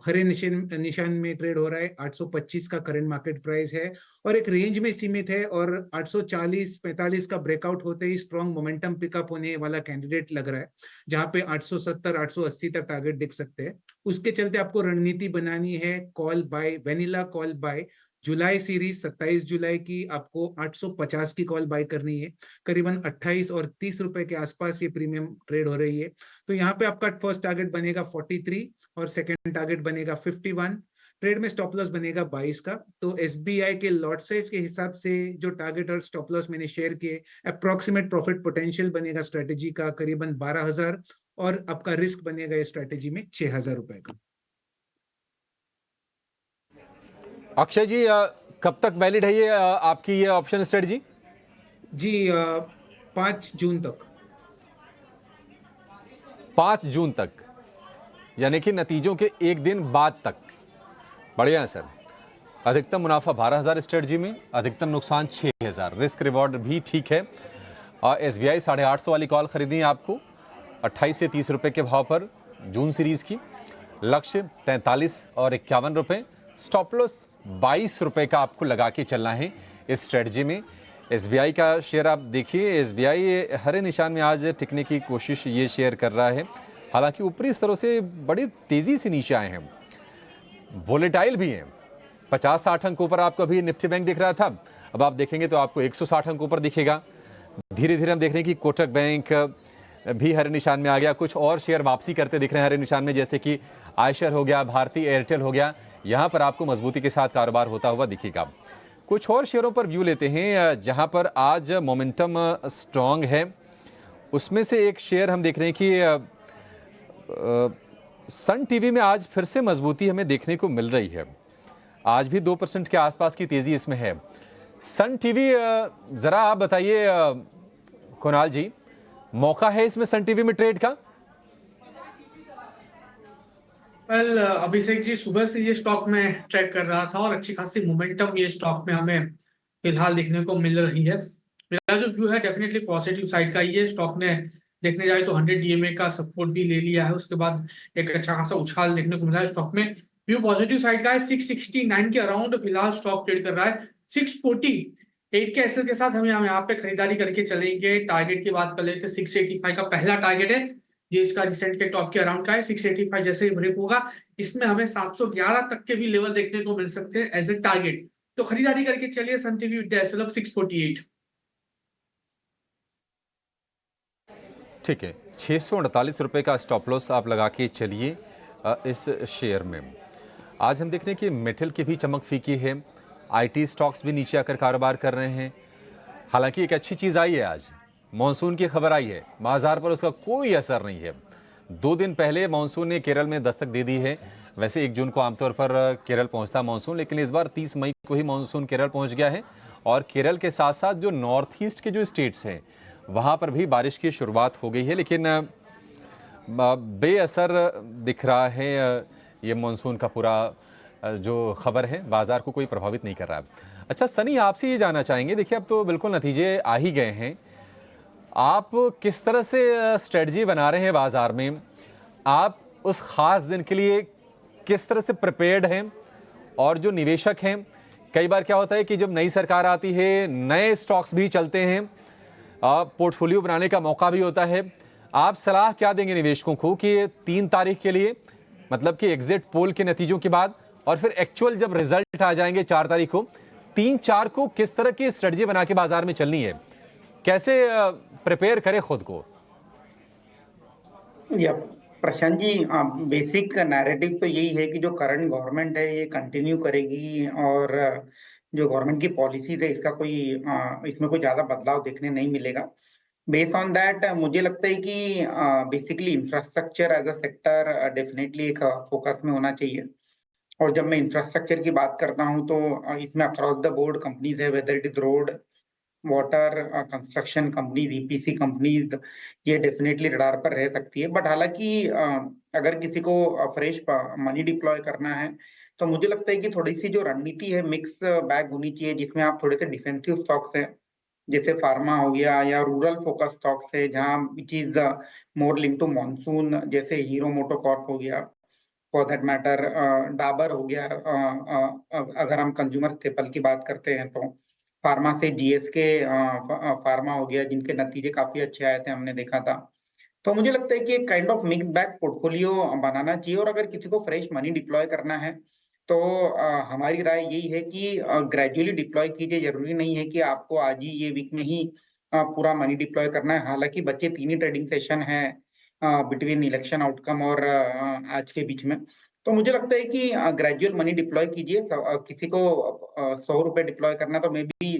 हरे निशान निशान में ट्रेड हो रहा है, 825 का करंट मार्केट प्राइस है और एक रेंज में सीमित है, और 840-45 का ब्रेकआउट होते ही स्ट्रॉन्ग मोमेंटम पिकअप होने वाला कैंडिडेट लग रहा है, जहां पे 870 880 तक टारगेट दिख सकते हैं। उसके चलते आपको रणनीति बनानी है call buy, vanilla call buy July series 27 जुलाई की आपको 850 की कॉल बाय करनी है। करीबन 28 और 30 रुपए के आसपास ये प्रीमियम ट्रेड हो रही है। तो यहाँ पे आपका फर्स्ट टारगेट बनेगा 43 और सेकंड टारगेट बनेगा 51। ट्रेड में स्टॉप लॉस बनेगा 22 का। तो एसबीआई के लॉट साइज के हिसाब से जो टारगेट और स्टॉप लॉस मैंने शेयर किए, अप्रोक्सीमेट प्रॉफिट पोटेंशियल बनेगा स्ट्रेटेजी का करीबन 12,000 और आपका रिस्क बनेगा इस स्ट्रेटेजी में 6,000 रुपए का। अक्षय जी, कब तक वैलिड है ये आपकी ये ऑप्शन स्ट्रेटजी? जी 5 जून तक। 5 जून तक, यानी कि नतीजों के एक दिन बाद तक। बढ़िया है सर। अधिकतम मुनाफा 12,000 स्ट्रेटजी में, अधिकतम नुकसान 6,000, रिस्क रिवॉर्ड भी ठीक है। और एसबीआई 850 वाली कॉल खरीदनी है आपको 28 से 30 रुपए के भाव पर जून सीरीज की। लक्ष्य 43 और 51 रुपए, स्टॉप लॉस 22 रुपए का आपको लगा के चलना है इस स्ट्रेटजी में। एसबीआई का शेयर आप देखिए, एसबीआई हरे निशान में आज टिकने की कोशिश ये शेयर कर रहा है। हालांकि ऊपरी स्तरों से बड़ी तेजी से नीचे आए हैं, वोलेटाइल भी हैं। 50-60 अंक ऊपर आपको अभी निफ्टी बैंक दिख रहा था, अब आप देखेंगे तो आपको 160 अंक ऊपर दिखेगा। धीरे धीरे हम देख रहे हैं कि कोटक बैंक भी हरे निशान में आ गया। कुछ और शेयर वापसी करते दिख रहे हैं हरे निशान में, जैसे कि आयशर हो गया, भारती एयरटेल हो गया। यहाँ पर आपको मजबूती के साथ कारोबार होता हुआ दिखेगा। कुछ और शेयरों पर व्यू लेते हैं जहाँ पर आज मोमेंटम स्ट्रॉन्ग है। उसमें से एक शेयर हम देख रहे हैं कि सन टीवी में आज फिर से मजबूती हमें देखने को मिल रही है। आज भी 2% के आसपास की तेजी इसमें है। सन टीवी, जरा आप बताइए कुणाल जी, मौका है इसमें सन टीवी में ट्रेड का? वेल अभिषेक जी, सुबह से ये स्टॉक में ट्रैक कर रहा था और अच्छी खासी मोमेंटम ये स्टॉक में हमें फिलहाल देखने को मिल रही है। मेरा जो व्यू है डेफिनेटली पॉजिटिव साइड का। ये स्टॉक ने देखने जाए तो 100 डीएमए का सपोर्ट भी ले लिया है, उसके बाद एक अच्छा खासा उछाल देखने को मिला है स्टॉक में। व्यू पॉजिटिव साइड का है। 669 के अराउंड फिलहाल स्टॉक ट्रेड कर रहा है। 648 के एसएल के साथ हम यहाँ पे खरीदारी करके चलेंगे। टारगेट की बात कर लेते हैं, 685 का पहला टारगेट है, ये इसका रिसेंट के टॉप के अराउंड का है। 685 जैसे ही ब्रेक होगा, इसमें हमें 711 तक के भी लेवल देखने को मिल सकते हैं एज ए टारगेट। तो खरीदारी करके चलिए Sun TV with the SL of 648। ठीक है, 648 रुपए का स्टॉप लॉस आप लगा के चलिए इस शेयर में। आज हम देख रहे हैं कि मेटल की भी चमक फीकी है, आईटी स्टॉक्स भी नीचे आकर कारोबार कर रहे हैं। हालांकि एक अच्छी चीज़ आई है, आज मॉनसून की खबर आई है, बाजार पर उसका कोई असर नहीं है। 2 दिन पहले मॉनसून ने केरल में दस्तक दे दी है। वैसे 1 जून को आमतौर पर केरल पहुंचता मॉनसून, लेकिन इस बार 30 मई को ही मॉनसून केरल पहुंच गया है। और केरल के साथ साथ जो नॉर्थ ईस्ट के जो स्टेट्स हैं वहाँ पर भी बारिश की शुरुआत हो गई है, लेकिन बेअसर दिख रहा है ये मॉनसून का पूरा जो खबर है, बाजार को कोई प्रभावित नहीं कर रहा है। अच्छा सनी, आपसे ये जानना चाहेंगे, देखिए अब तो बिल्कुल नतीजे आ ही गए हैं, आप किस तरह से स्ट्रेटजी बना रहे हैं बाजार में? आप उस खास दिन के लिए किस तरह से प्रिपेयर्ड हैं? और जो निवेशक हैं, कई बार क्या होता है कि जब नई सरकार आती है नए स्टॉक्स भी चलते हैं, पोर्टफोलियो बनाने का मौका भी होता है। आप सलाह क्या देंगे निवेशकों को कि 3 तारीख के लिए, मतलब कि एग्जिट पोल के नतीजों के बाद और फिर एक्चुअल जब रिजल्ट आ जाएंगे 4 तारीख को, 3-4 को किस तरह की स्ट्रेटजी बना के बाजार में चलनी है, कैसे प्रिपेयर करें खुद को? या प्रशांत जी, बेसिक नैरेटिव तो यही है कि जो करंट गवर्नमेंट है ये कंटिन्यू करेगी, और जो गवर्नमेंट की पॉलिसीज है इसका कोई इसमें कोई ज्यादा बदलाव देखने नहीं मिलेगा। बेस्ड ऑन दैट मुझे लगता है कि basically infrastructure as a sector definitely एक फोकस में होना चाहिए। और जब मैं इंफ्रास्ट्रक्चर की बात करता हूँ तो इसमें अक्रॉस द बोर्ड कंपनीज है, whether it is road, water, construction companies, EPC companies, ये डेफिनेटली रडार पर रह सकती है। बट हालांकि अगर किसी को फ्रेश मनी डिप्लॉय करना है तो मुझे लगता है कि थोड़ी सी जो रणनीति है मिक्स बैग होनी चाहिए, जिसमें आप थोड़े से डिफेंसिव स्टॉक्स है जैसे फार्मा हो गया या रूरल फोकस स्टॉक्स है जहाँ which is more link to monsoon, जैसे हीरो मोटोकॉर्प हो गया, फॉर दैट मैटर डाबर हो गया, अगर हम कंज्यूमर स्टेपल की बात करते हैं तो फार्मा से जीएसके फार्मा हो गया, जिनके नतीजे काफी अच्छे आए थे हमने देखा था। तो मुझे लगता है कि एक kind of mix bag portfolio बनाना चाहिए, और अगर किसी को फ्रेश मनी डिप्लॉय करना है तो हमारी राय यही है कि ग्रेजुअली डिप्लॉय कीजिए। जरूरी नहीं है कि आपको आज ही ये वीक में ही पूरा मनी डिप्लॉय करना है। हालांकि बच्चे 3 ही ट्रेडिंग सेशन है बिटवीन इलेक्शन आउटकम और आज के बीच में, तो मुझे लगता है कि ग्रेजुअल मनी डिप्लॉय कीजिए। किसी को 100 रुपए डिप्लॉय करना तो may be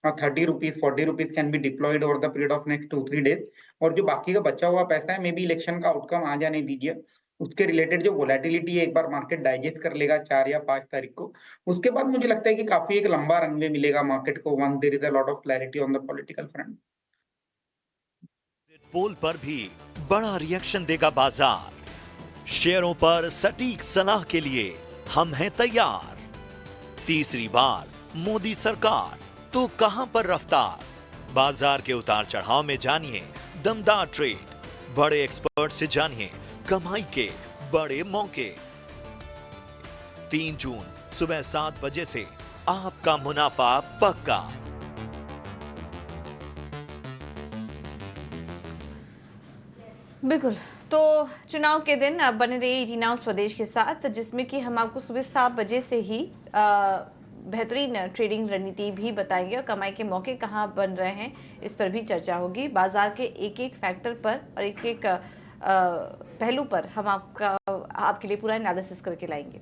30 rupees 40 rupees can be diploid over the period of next 2-3 days, और जो बाकी का बचा हुआ पैसा है मे बी इलेक्शन का आउटकम आ जाने दीजिए। उसके रिलेटेड जो वोलेटिलिटी है एक बार मार्केट डाइजेस्ट कर लेगा 4 या 5 तारीख को, उसके बाद मुझे लगता है कि काफी एक लंबा रनवे मिलेगा मार्केट को once there is a lot of clarity on the political front. Poll पर भी बड़ा रिएक्शन देगा बाजार। शेयरों पर सटीक सलाह के लिए हम हैं तैयार। तीसरी बार मोदी सरकार तो कहां पर रफ्तार। बाजार के उतार चढ़ाव में जानिए दमदार ट्रेड, बड़े एक्सपर्ट से जानिए कमाई के बड़े मौके। 3 जून सुबह 7 बजे से आपका मुनाफा पक्का। बिल्कुल। तो चुनाव के दिन अब बने रहिए ET Now स्वदेश के साथ, जिसमें कि हम आपको सुबह 7 बजे से ही बेहतरीन ट्रेडिंग रणनीति भी बताएंगे और कमाई के मौके कहाँ बन रहे हैं इस पर भी चर्चा होगी। बाजार के एक एक फैक्टर पर और एक एक पहलू पर हम आपके लिए पूरा एनालिसिस करके लाएंगे।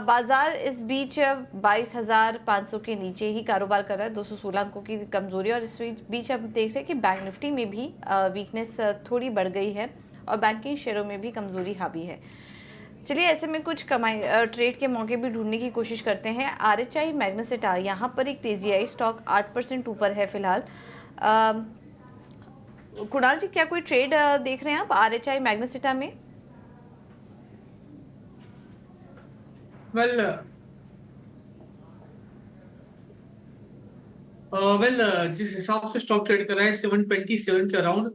बाजार इस बीच 22,500 के नीचे ही कारोबार कर रहा है, 216 अंकों की कमजोरी, और इस बीच अब देख रहे हैं कि बैंक निफ्टी में भी वीकनेस थोड़ी बढ़ गई है और बैंकिंग शेयरों में भी कमजोरी हावी है। चलिए ऐसे में कुछ ट्रेड के मौके भी ढूंढने की कोशिश करते हैं। RHI मैग्नेसिटा, यहाँ पर एक तेजी आई, स्टॉक 8% ऊपर है फिलहाल। कुणाल जी, क्या कोई ट्रेड देख रहे हैं आप RHI मैग्नेसिटा में? वेल जिस हिसाब से स्टॉक ट्रेड कर रहा है 727 के अराउंड,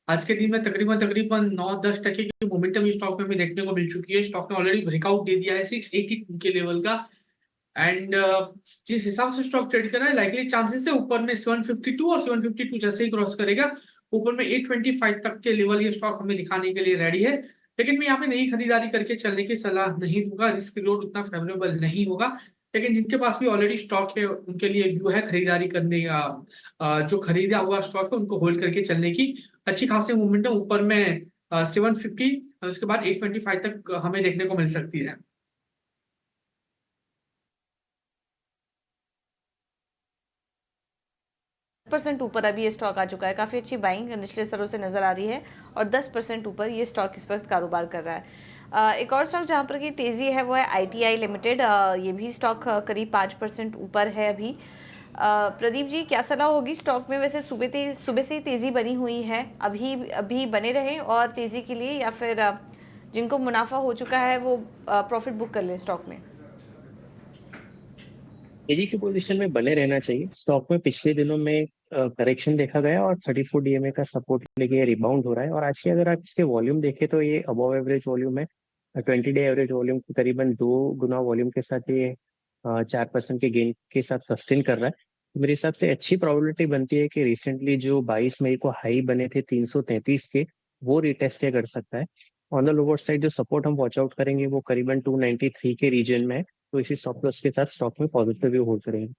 आज के दिन में तकरीबन 9-10 टके की मोमेंटम स्टॉक में हमें देखने को मिल चुकी है। स्टॉक ने ऑलरेडी ब्रेकआउट दे दिया है 682 के लेवल का, एंड जिस हिसाब से स्टॉक ट्रेड कर रहा है लाइकली चांसेस है ऊपर में 752 और 752 जैसे ही क्रॉस करेगा ऊपर में 825 तक के लेवल ये स्टॉक हमें दिखाने के लिए रेडी है। लेकिन मैं यहाँ पे नई खरीदारी करके चलने की सलाह नहीं दूंगा, रिस्क रिवॉर्ड उतना फेवरेबल नहीं होगा। लेकिन जिनके पास भी ऑलरेडी स्टॉक है उनके लिए व्यू है खरीदारी करने का, जो खरीदा हुआ स्टॉक है उनको होल्ड करके चलने की। अच्छी खासी मूवमेंट है ऊपर में 750 और उसके बाद 825 तक हमें देखने को मिल सकती है। % ऊपर अभी ये स्टॉक आ चुका है, काफी अच्छी बाइंग निचले स्तरों से नजर आ रही है और 10% ऊपर ये स्टॉक इस वक्त कारोबार कर रहा है। एक और स्टॉक जहां पर की तेजी है वो है ITI लिमिटेड, ये भी स्टॉक करीब 5% ऊपर है अभी। प्रदीप जी, क्या सलाह होगी स्टॉक में? वैसे सुबह से ही तेजी बनी हुई है, अभी बने रहें और तेजी के लिए, या फिर जिनको मुनाफा हो चुका है वो प्रॉफिट बुक कर लें स्टॉक में? तेजी की पोजीशन में बने रहना चाहिए। स्टॉक में पिछले दिनों में करेक्शन देखा गया और 34 DMA का सपोर्ट लेके रिबाउंड हो रहा है, और आज के अगर आप इसके वॉल्यूम देखें तो ये अबव एवरेज वॉल्यूम है। 20 डे एवरेज वॉल्यूम को करीबन 2 गुना वॉल्यूम के साथ ये 4% के गेन के साथ सस्टेन कर रहा है। तो मेरे हिसाब से अच्छी प्रोबेबिलिटी बनती है कि रिसेंटली जो 22 मई को हाई बने थे 333 के, वो रिटेस्ट ये कर सकता है। ऑन द लोअर साइड जो सपोर्ट हम वॉच आउट करेंगे वो करीबन 293 के रीजन में है, तो इसी स्टॉप लॉस के साथ स्टॉक में पॉजिटिव व्यू होल्ड करेंगे।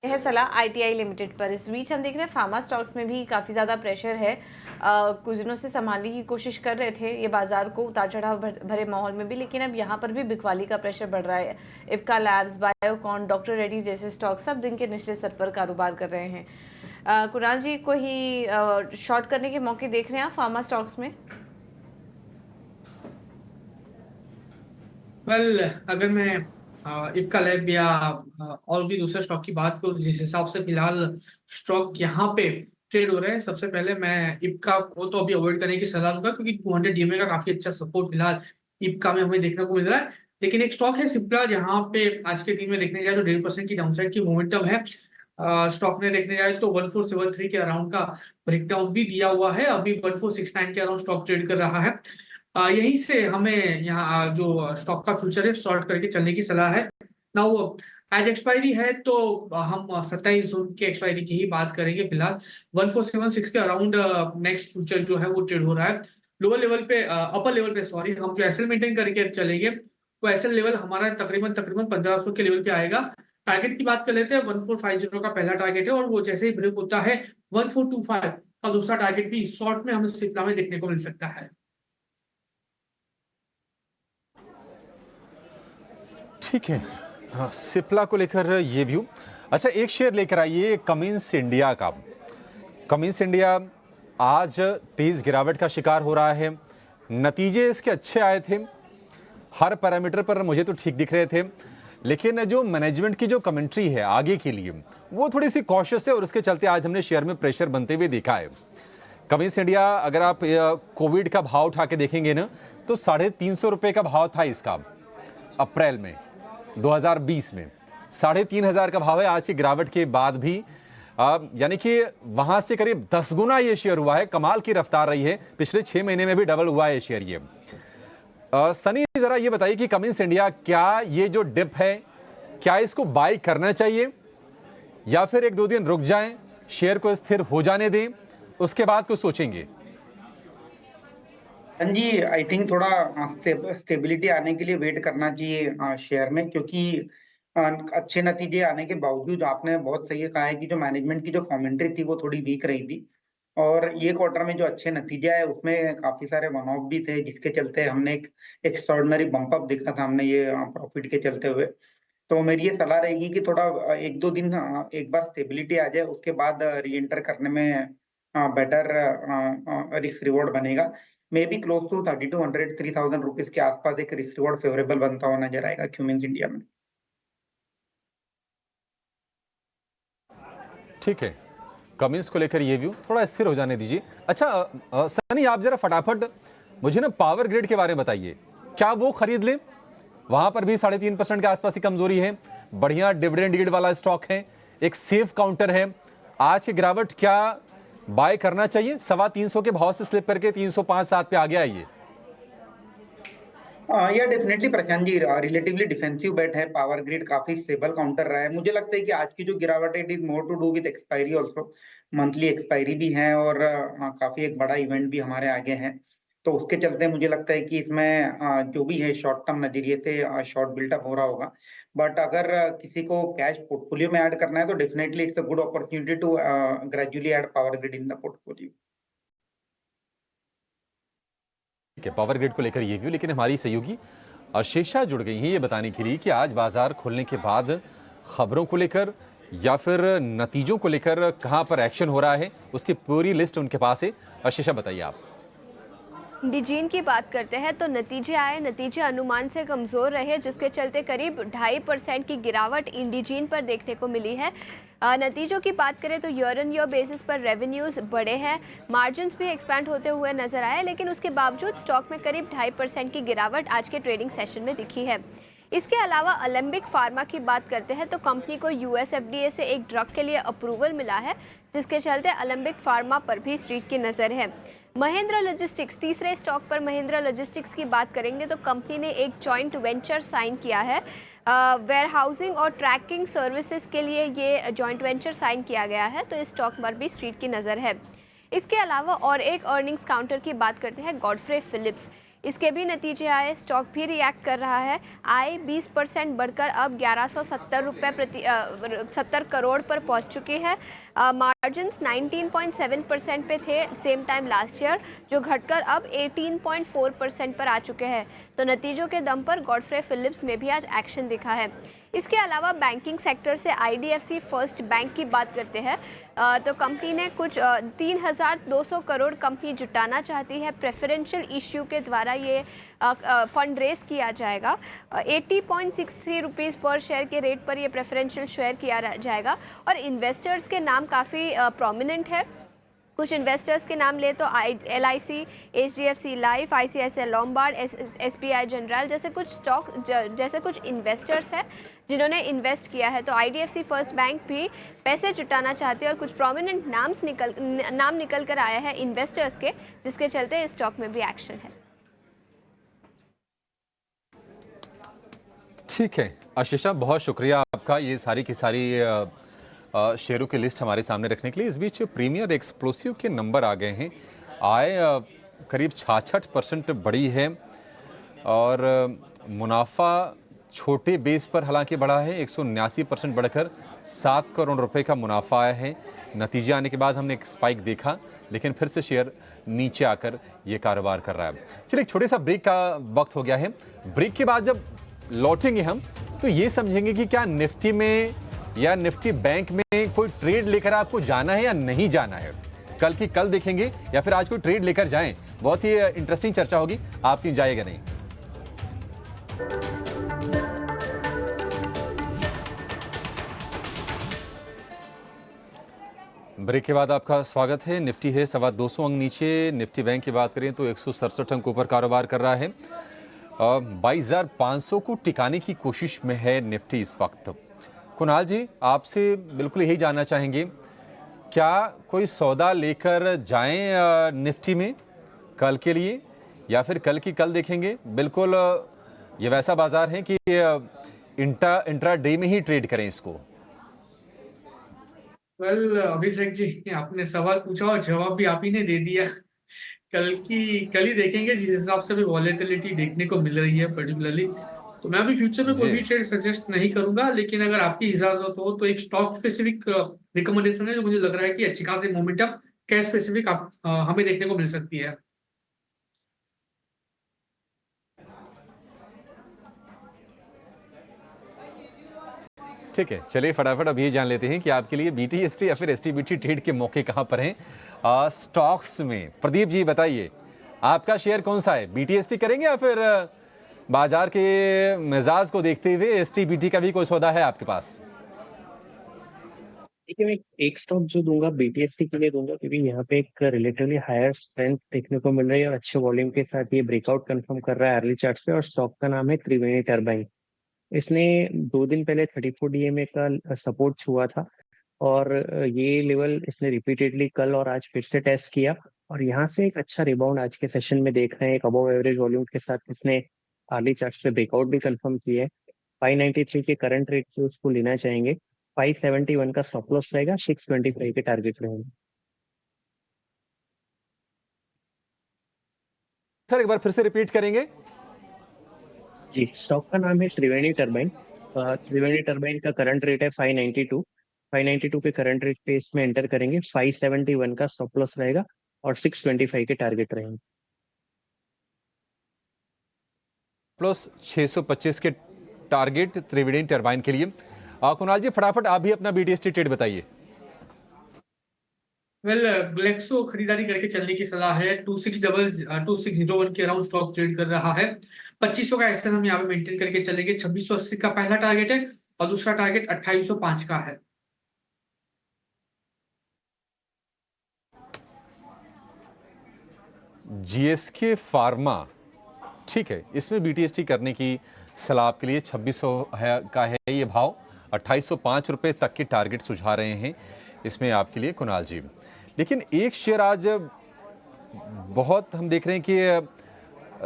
है सलाह ITI लिमिटेड पर। इस बीच हम देख रहे हैं फार्मा स्टॉक्स में भी काफ़ी ज़्यादा प्रेशर है। कुछ दिनों से संभालने की कोशिश कर रहे थे ये बाजार को उतार चढ़ाव भरे माहौल में भी, लेकिन अब यहाँ पर भी बिकवाली का प्रेशर बढ़ रहा है। Ipca labs, Biocon, doctor Reddy जैसे स्टॉक सब दिन के निचले स्तर पर कारोबार कर रहे हैं। कुणाल जी, कोई शॉर्ट करने के मौके देख रहे हैं आप फार्मा स्टॉक्स में? वेल अगर मैं इप्का लैब या और भी दूसरे स्टॉक की बात करूँ जिस हिसाब से फिलहाल स्टॉक यहाँ पे ट्रेड हो रहे हैं, सबसे पहले मैं इप्का को तो अभी अवॉइड करने की सलाह दूंगा क्योंकि 200 डीएमए का काफी अच्छा सपोर्ट फिलहाल इप्का में हमें देखने को मिल रहा है। लेकिन एक स्टॉक है सिप्ला, जहाँ पे आज के दिन में देखने जाए तो 1.5% की डाउनसाइड की मोमेंटम है। स्टॉक में देखने जाए तो 1473 के अराउंड का ब्रेकडाउन भी दिया हुआ है, अभी 1469 के अराउंड स्टॉक ट्रेड कर रहा है। यहीं से हमें यहाँ जो स्टॉक का फ्यूचर है शॉर्ट करके चलने की सलाह है ना। वो एज एक्सपायरी है तो हम 27 जून के एक्सपायरी की ही बात करेंगे। फिलहाल 1476 के अराउंड नेक्स्ट फ्यूचर जो है वो ट्रेड हो रहा है। लोअर लेवल पे अपर लेवल पे सॉरी हम जो एसएल मेंटेन करके चलेंगे तो एसएल लेवल हमारा तकरीबन 1500 के लेवल पे आएगा। टारगेट की बात कर लेते हैं, 1450 का पहला टारगेट है और वो जैसे ही ब्रेक होता है 1425 का दूसरा टारगेट भी शॉर्ट में हमें सिप्ला में देखने को मिल सकता है। ठीक है, हाँ, सिप्ला को लेकर ये व्यू। अच्छा, एक शेयर लेकर आइए कमिंस इंडिया का। कमिंस इंडिया आज तेज गिरावट का शिकार हो रहा है। नतीजे इसके अच्छे आए थे, हर पैरामीटर पर मुझे तो ठीक दिख रहे थे, लेकिन जो मैनेजमेंट की जो कमेंट्री है आगे के लिए वो थोड़ी सी कॉशियस है और उसके चलते आज हमने शेयर में प्रेशर बनते हुए देखा है। कमिंस इंडिया अगर आप कोविड का भाव उठा के देखेंगे ना तो 350 रुपये का भाव था इसका अप्रैल में 2020 में, 3500 का भाव है आज की गिरावट के बाद भी। यानी कि वहां से करीब 10 गुना ये शेयर हुआ है। कमाल की रफ्तार रही है, पिछले 6 महीने में भी डबल हुआ है शेयर ये। सनी जरा ये बताइए कि कमिंस इंडिया क्या ये जो डिप है क्या इसको बाय करना चाहिए या फिर 1-2 दिन रुक जाएं, शेयर को स्थिर हो जाने दें, उसके बाद कुछ सोचेंगे? हाँ जी, आई थिंक थोड़ा स्टेबिलिटी आने के लिए वेट करना चाहिए शेयर में, क्योंकि अच्छे नतीजे आने के बावजूद आपने बहुत सही कहा है कि जो मैनेजमेंट की जो कमेंट्री थी वो थोड़ी वीक रही थी और ये क्वार्टर में जो अच्छे नतीजे आए उसमें काफी सारे वन ऑफ भी थे जिसके चलते हमने एक एक्स्ट्राऑर्डिनरी बम्प अप देखा था हमने ये प्रॉफिट के चलते हुए। तो मेरी ये सलाह रहेगी कि थोड़ा 1-2 दिन एक बार स्टेबिलिटी आ जाए उसके बाद री एंटर करने में बेटर रिस्क रिवॉर्ड बनेगा। May be close to 3200-3000 rupees के आसपास एक रिस्क रिवॉर्ड फेवरेबल बनता हुआ नजर आएगा क्यूमिंस इंडिया में। ठीक है, कमिंस को लेकर ये व्यू, थोड़ा स्थिर हो जाने दीजिए। अच्छा सनी, आप जरा फटाफट मुझे ना पावर ग्रिड के बारे में बताइए, क्या वो खरीद लें? वहां पर भी 3.5% के आसपास की कमजोरी है, बढ़िया डिविडेंड यील्ड वाला स्टॉक है, एक सेफ काउंटर है। आज की गिरावट क्या बाय करना चाहिए? 325 के भाव से स्लिप करके 305-7 पे आ गया ये। या definitely Prashant ji, relatively defensive बेट है। पावर ग्रिड काफी स्टेबल काउंटर रहा है। मुझे लगता है कि आज की जो गिरावट है it is more to do with expiry also, monthly expiry भी है और काफी एक बड़ा इवेंट भी हमारे आगे है। तो उसके चलते मुझे लगता है कि इसमें जो भी है शॉर्ट टर्म नजरिए से शॉर्ट बिल्टअप हो रहा होगा। बट अगर किसी को कैश पोर्टफोलियो में ऐड करना है तो definitely it's a good opportunity to gradually add Power Grid in the portfolio. ठीक है, पावर ग्रिड को लेकर ये व्यू। लेकिन हमारी सहयोगी शेषा जुड़ गई हैं ये बताने के लिए कि आज बाजार खुलने के बाद खबरों को लेकर या फिर नतीजों को लेकर कहां पर एक्शन हो रहा है, उसकी पूरी लिस्ट उनके पास है। शेषा, बताइए आप। इंडिजीन की बात करते हैं तो नतीजे आए, नतीजे अनुमान से कमज़ोर रहे जिसके चलते करीब 2.5% की गिरावट इंडिजीन पर देखने को मिली है। नतीजों की बात करें तो ईयर ऑन ईयर बेसिस पर रेवेन्यूज़ बढ़े हैं, मार्जिन्स भी एक्सपैंड होते हुए नजर आए, लेकिन उसके बावजूद स्टॉक में करीब 2.5% की गिरावट आज के ट्रेडिंग सेशन में दिखी है। इसके अलावा अलेम्बिक फार्मा की बात करते हैं तो कंपनी को यूएस एफडीए से एक ड्रग के लिए अप्रूवल मिला है जिसके चलते अलेम्बिक फार्मा पर भी स्ट्रीट की नज़र है। महिंद्रा लॉजिस्टिक्स, तीसरे स्टॉक पर महिंद्रा लॉजिस्टिक्स की बात करेंगे तो कंपनी ने एक जॉइंट वेंचर साइन किया है। वेयर हाउसिंग और ट्रैकिंग सर्विसेज के लिए ये जॉइंट वेंचर साइन किया गया है, तो इस स्टॉक पर भी स्ट्रीट की नज़र है। इसके अलावा और एक अर्निंग्स काउंटर की बात करते हैं गॉडफ्रे फिलिप्स, इसके भी नतीजे आए, स्टॉक भी रिएक्ट कर रहा है। आय 20% बढ़कर अब 1170 करोड़ पर पहुंच चुकी है। मार्जिन्स 19.7% पे थे सेम टाइम लास्ट ईयर, जो घटकर अब 18.4% पर आ चुके हैं। तो नतीजों के दम पर गॉडफ्रे फिलिप्स में भी आज एक्शन दिखा है। इसके अलावा बैंकिंग सेक्टर से IDFC फर्स्ट बैंक की बात करते हैं तो कंपनी ने कुछ 3,200 करोड़ कंपनी जुटाना चाहती है। प्रेफरेंशियल इश्यू के द्वारा ये फंड रेज किया जाएगा। 80.63 रुपीज़ पर शेयर के रेट पर ये प्रेफरेंशियल शेयर किया जाएगा और इन्वेस्टर्स के नाम काफ़ी प्रोमिनेंट है। कुछ इन्वेस्टर्स के नाम ले तो LIC, HDFC life, ICICI Lombard, SBI general जैसे कुछ इन्वेस्टर्स हैं जिन्होंने इन्वेस्ट किया है। तो IDFC फर्स्ट बैंक भी पैसे जुटाना चाहते हैं और कुछ प्रोमिनेंट नाम निकल कर आया है इन्वेस्टर्स के, जिसके चलते इस स्टॉक में भी एक्शन है। ठीक है आशीषा, बहुत शुक्रिया आपका ये सारी की सारी शेयरों की लिस्ट हमारे सामने रखने के लिए। इस बीच प्रीमियर एक्सप्लोसिव के नंबर आ गए हैं। आय करीब 66% बढ़ी है और मुनाफा छोटे बेस पर हालांकि बढ़ा है, 179% बढ़कर 7 करोड़ रुपए का मुनाफा आया है। नतीजे आने के बाद हमने एक स्पाइक देखा, लेकिन फिर से शेयर नीचे आकर ये कारोबार कर रहा है। चलिए एक छोटे सा ब्रेक का वक्त हो गया है। ब्रेक के बाद जब लौटेंगे हम तो ये समझेंगे कि क्या निफ्टी में या निफ्टी बैंक में कोई ट्रेड लेकर आपको जाना है या नहीं जाना है। कल की कल देखेंगे या फिर आज कोई ट्रेड लेकर जाएं। बहुत ही इंटरेस्टिंग चर्चा होगी, आपकी जाएगा नहीं। ब्रेक के बाद आपका स्वागत है। निफ्टी है 225 अंक नीचे। निफ्टी बैंक की बात करें तो 167 अंक ऊपर कारोबार कर रहा है। 22,500 को टिकाने की कोशिश में है निफ्टी इस वक्त। कुणाल जी, आपसे बिल्कुल यही जानना चाहेंगे, क्या कोई सौदा लेकर जाएं निफ्टी में कल के लिए या फिर कल की कल देखेंगे? बिल्कुल ये वैसा बाजार है कि इंट्रा डे में ही ट्रेड करें इसको। वेल अभिषेक जी, आपने सवाल पूछा और जवाब भी आप ही ने दे दिया। कल ही देखेंगे जिस हिसाब से भी वॉलेटिलिटी देखने को मिल रही है पर्टिकुलरली। तो मैं अभी फ्यूचर में कोई भी ट्रेड सजेस्ट नहीं करूंगा, लेकिन अगर आपकी इजाजत हो तो एक स्टॉक स्पेसिफिक रिकमेंडेशन है जो मुझे लग रहा है कि अच्छी खासी मोमेंटम कैश स्पेसिफिक हमें देखने को मिल सकती है। ठीक है, चलिए फटाफट अब ये जान लेते हैं कि आपके लिए BTST या फिर STBT ट्रेड के मौके कहां पर हैं स्टॉक्स में। प्रदीप जी बताइए, आपका शेयर कौन सा है? BTST करेंगे या फिर बाजार के मिजाज को देखते हुए STBT का भी कोई सौदा है आपके पास? देखिए, मैं एक स्टॉक जो दूंगा BTST के लिए दूंगा, क्योंकि यहाँ पे एक रिलेटिवली हायर स्ट्रेंथ देखने को मिल रही है और अच्छे वॉल्यूम के साथ ये ब्रेकआउट कंफर्म कर रहा है अर्ली चार्ट्स पे। और स्टॉक का नाम है त्रिवेणी टर्बाइन। इसने 2 दिन पहले 34 DMA का सपोर्ट छुआ था और ये लेवल इसने रिपीटेडली कल और आज फिर से टेस्ट किया और यहाँ से एक अच्छा रिबाउंड आज के सेशन में देख रहे हैं। एक अबव एवरेज वॉल्यूम के साथ इसने अर्ली चार्ट्स पे ब्रेकआउट भी कंफर्म किया है। 593 के करंट रेट से उसको लेना चाहेंगे। 571 का स्टॉप लॉस रहेगा, 625 के टारगेट रहेंगे। सर एक बार फिर से रिपीट करेंगे? जी, स्टॉक का नाम है त्रिवेणी टर्बाइन। त्रिवेणी टर्बाइन का करंट रेट है 592। 592 के करंट रेट पे इसमें एंटर करेंगे। 571 का स्टॉप लॉस रहेगा और 625 के टारगेट रहेंगे। प्लस 625 के टारगेट त्रिवेणी टर्बाइन के लिए। कुणाल जी फटाफट आप भी अपना BTST ट्रेड बताइए। वेल ग्लेक्सो खरीदारी करके चलने की सलाह है। 2601 के अराउंड स्टॉक ट्रेड कर रहा है। 2500 का एक्सेस हम यहाँ पे मेंटेन करके चलेंगे। 2680 का पहला टारगेट है और दूसरा टारगेट 2805 का है। GSK फार्मा, ठीक है, इसमें BTST करने की सलाह आपके लिए। 2600 का है ये भाव, 2805 रुपए तक के टारगेट सुझा रहे हैं इसमें आपके लिए कुणाल जी। लेकिन एक शेयर आज बहुत हम देख रहे हैं कि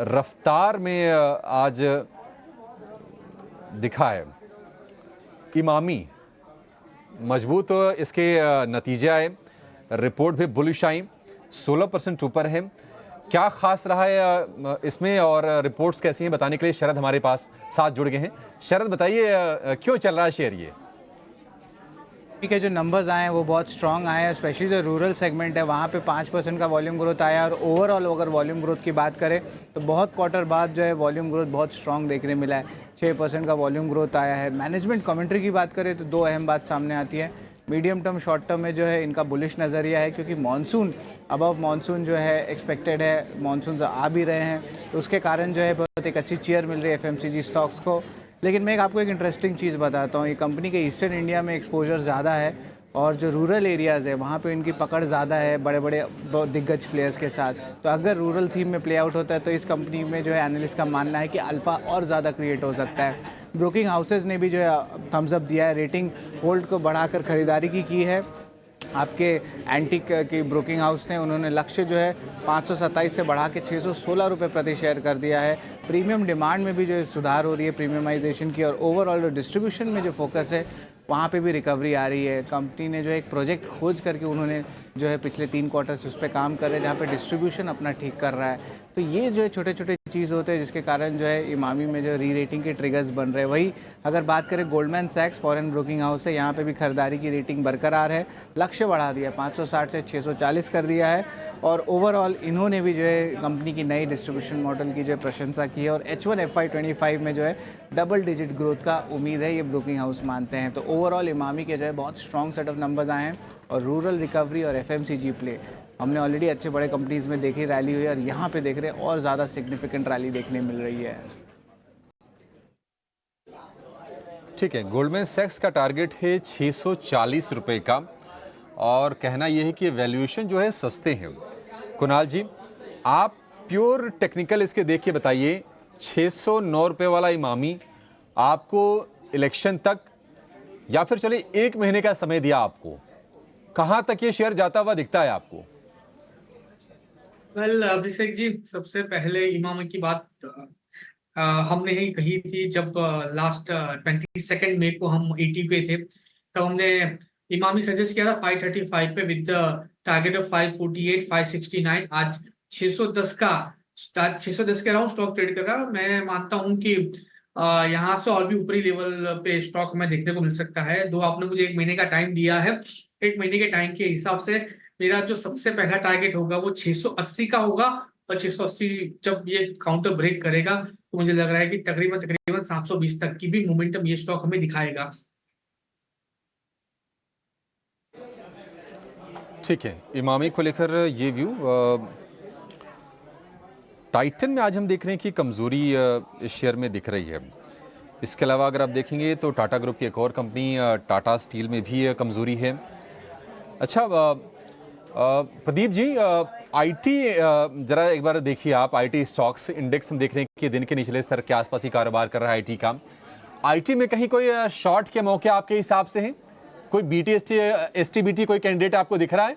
रफ्तार में आज दिखा है। इमामी मजबूत इसके नतीजे आए, रिपोर्ट भी बुलिश आई, 16% ऊपर है। क्या खास रहा है इसमें और रिपोर्ट्स कैसी हैं बताने के लिए शरद हमारे पास साथ जुड़ गए हैं। शरद बताइए क्यों चल रहा है शेयर ये? के जो नंबर्स आए हैं वो बहुत स्ट्रांग आए हैं, स्पेशली जो रूरल सेगमेंट है वहाँ पे 5% का वॉल्यूम ग्रोथ आया। और ओवरऑल अगर वॉल्यूम ग्रोथ की बात करें तो बहुत क्वार्टर बाद जो है वॉल्यूम ग्रोथ बहुत स्ट्रांग देखने मिला है, 6% का वॉल्यूम ग्रोथ आया है। मैनेजमेंट कमेंट्री की बात करें तो दो अहम बात सामने आती है। मीडियम टर्म शॉर्ट टर्म में जो है इनका बुलिश नज़रिया है, क्योंकि मानसून अबव मानसून जो है एक्सपेक्टेड है, मानसून आ भी रहे हैं, तो उसके कारण जो है बहुत एक अच्छी चीयर मिल रही है FMCG स्टॉक्स को। लेकिन मैं आपको एक इंटरेस्टिंग चीज़ बताता हूँ, ये कंपनी के ईस्टर्न इंडिया में एक्सपोजर ज़्यादा है और जो रूरल एरियाज़ है वहाँ पे इनकी पकड़ ज़्यादा है बड़े बड़े दिग्गज प्लेयर्स के साथ। तो अगर रूरल थीम में प्ले आउट होता है तो इस कंपनी में जो है एनालिस्ट का मानना है कि अल्फ़ा और ज़्यादा क्रिएट हो सकता है। ब्रोकिंग हाउसेज ने भी जो है थम्स अप दिया है, रेटिंग होल्ड को बढ़ाकर खरीदारी की है। आपके एंटिक की ब्रोकिंग हाउस ने उन्होंने लक्ष्य जो है 527 से बढ़ा के 616 रुपये प्रति शेयर कर दिया है। प्रीमियम डिमांड में भी जो है सुधार हो रही है प्रीमियमाइजेशन की, और ओवरऑल जो डिस्ट्रीब्यूशन में जो फोकस है वहाँ पे भी रिकवरी आ रही है। कंपनी ने जो एक प्रोजेक्ट खोज करके उन्होंने जो है पिछले 3 क्वार्टर से उस पर काम कर रहे हैं, जहाँ पे डिस्ट्रीब्यूशन अपना ठीक कर रहा है। तो ये जो है छोटे छोटे चीज़ होते हैं जिसके कारण जो है इमामी में जो री रेटिंग के ट्रिगर्स बन रहे हैं। वही अगर बात करें गोल्डमैन सैक्स फॉरेन ब्रोकिंग हाउस है, यहाँ पे भी खरीदारी की रेटिंग बरकरार है, लक्ष्य बढ़ा दिया 560 से 640 कर दिया है। और ओवरऑल इन्होंने भी जो है कंपनी की नई डिस्ट्रीब्यूशन मॉडल की जो है प्रशंसा की है, और H1 FY25 में जो है डबल डिजिट ग्रोथ का उम्मीद है, ये ब्रोकिंग हाउस मानते हैं। तो ओवरऑल इमामी के जो है बहुत स्ट्रॉन्ग सेट ऑफ नंबर्स आए हैं, और रूरल रिकवरी और FMCG प्ले हमने ऑलरेडी अच्छे बड़े कंपनीज में देखी रैली हुई है, और यहाँ पे देख रहे हैं और ज़्यादा सिग्निफिकेंट रैली देखने मिल रही है। ठीक है, गोल्डमैन सैक्स का टारगेट है 640 रुपये का, और कहना यह है कि वैल्यूएशन जो है सस्ते हैं। कुणाल जी, आप प्योर टेक्निकल इसके देख के बताइए, 609 रुपये वाला इमामी आपको इलेक्शन तक, या फिर चलिए 1 महीने का समय दिया आपको, कहां तक ये शेयर जाता हुआ दिखता है आपको? वेल अभिषेक जी, सबसे पहले इमामी की बात हमने ही कही थी जब लास्ट 22 मई को हम 80 पे थे, तब हमने इमामी सजेस्ट किया था 535 पे विद टारगेट ऑफ 548 569। आज 610 के अराउंड स्टॉक ट्रेड कर रहा है। मैं मानता हूं कि यहाँ से और भी ऊपरी लेवल पे स्टॉक हमें देखने को मिल सकता है। दो आपने मुझे 1 महीने का टाइम दिया है, 1 महीने के टाइम के हिसाब से मेरा जो सबसे पहला टारगेट होगा वो 680 का होगा, और 680 जब ये काउंटर ब्रेक करेगा तो मुझे लग रहा है कि तकरीबन 720 तक की भी मोमेंटम ये स्टॉक हमें दिखाएगा। ठीक है, इमामी को लेकर ये व्यू। टाइटन में आज हम देख रहे हैं कि कमजोरी इस शेयर में दिख रही है। इसके अलावा अगर आप देखेंगे तो टाटा ग्रुप की एक और कंपनी टाटा स्टील में भी कमजोरी है। अच्छा प्रदीप जी, आईटी जरा एक बार देखिए आप, आईटी स्टॉक्स इंडेक्स हम देख रहे हैं कि दिन के निचले स्तर के आसपास ही कारोबार कर रहा है आईटी का। आईटी में कहीं कोई शॉर्ट के मौके आपके हिसाब से हैं? कोई बीटी एसटीबीटी कोई कैंडिडेट आपको दिख रहा है?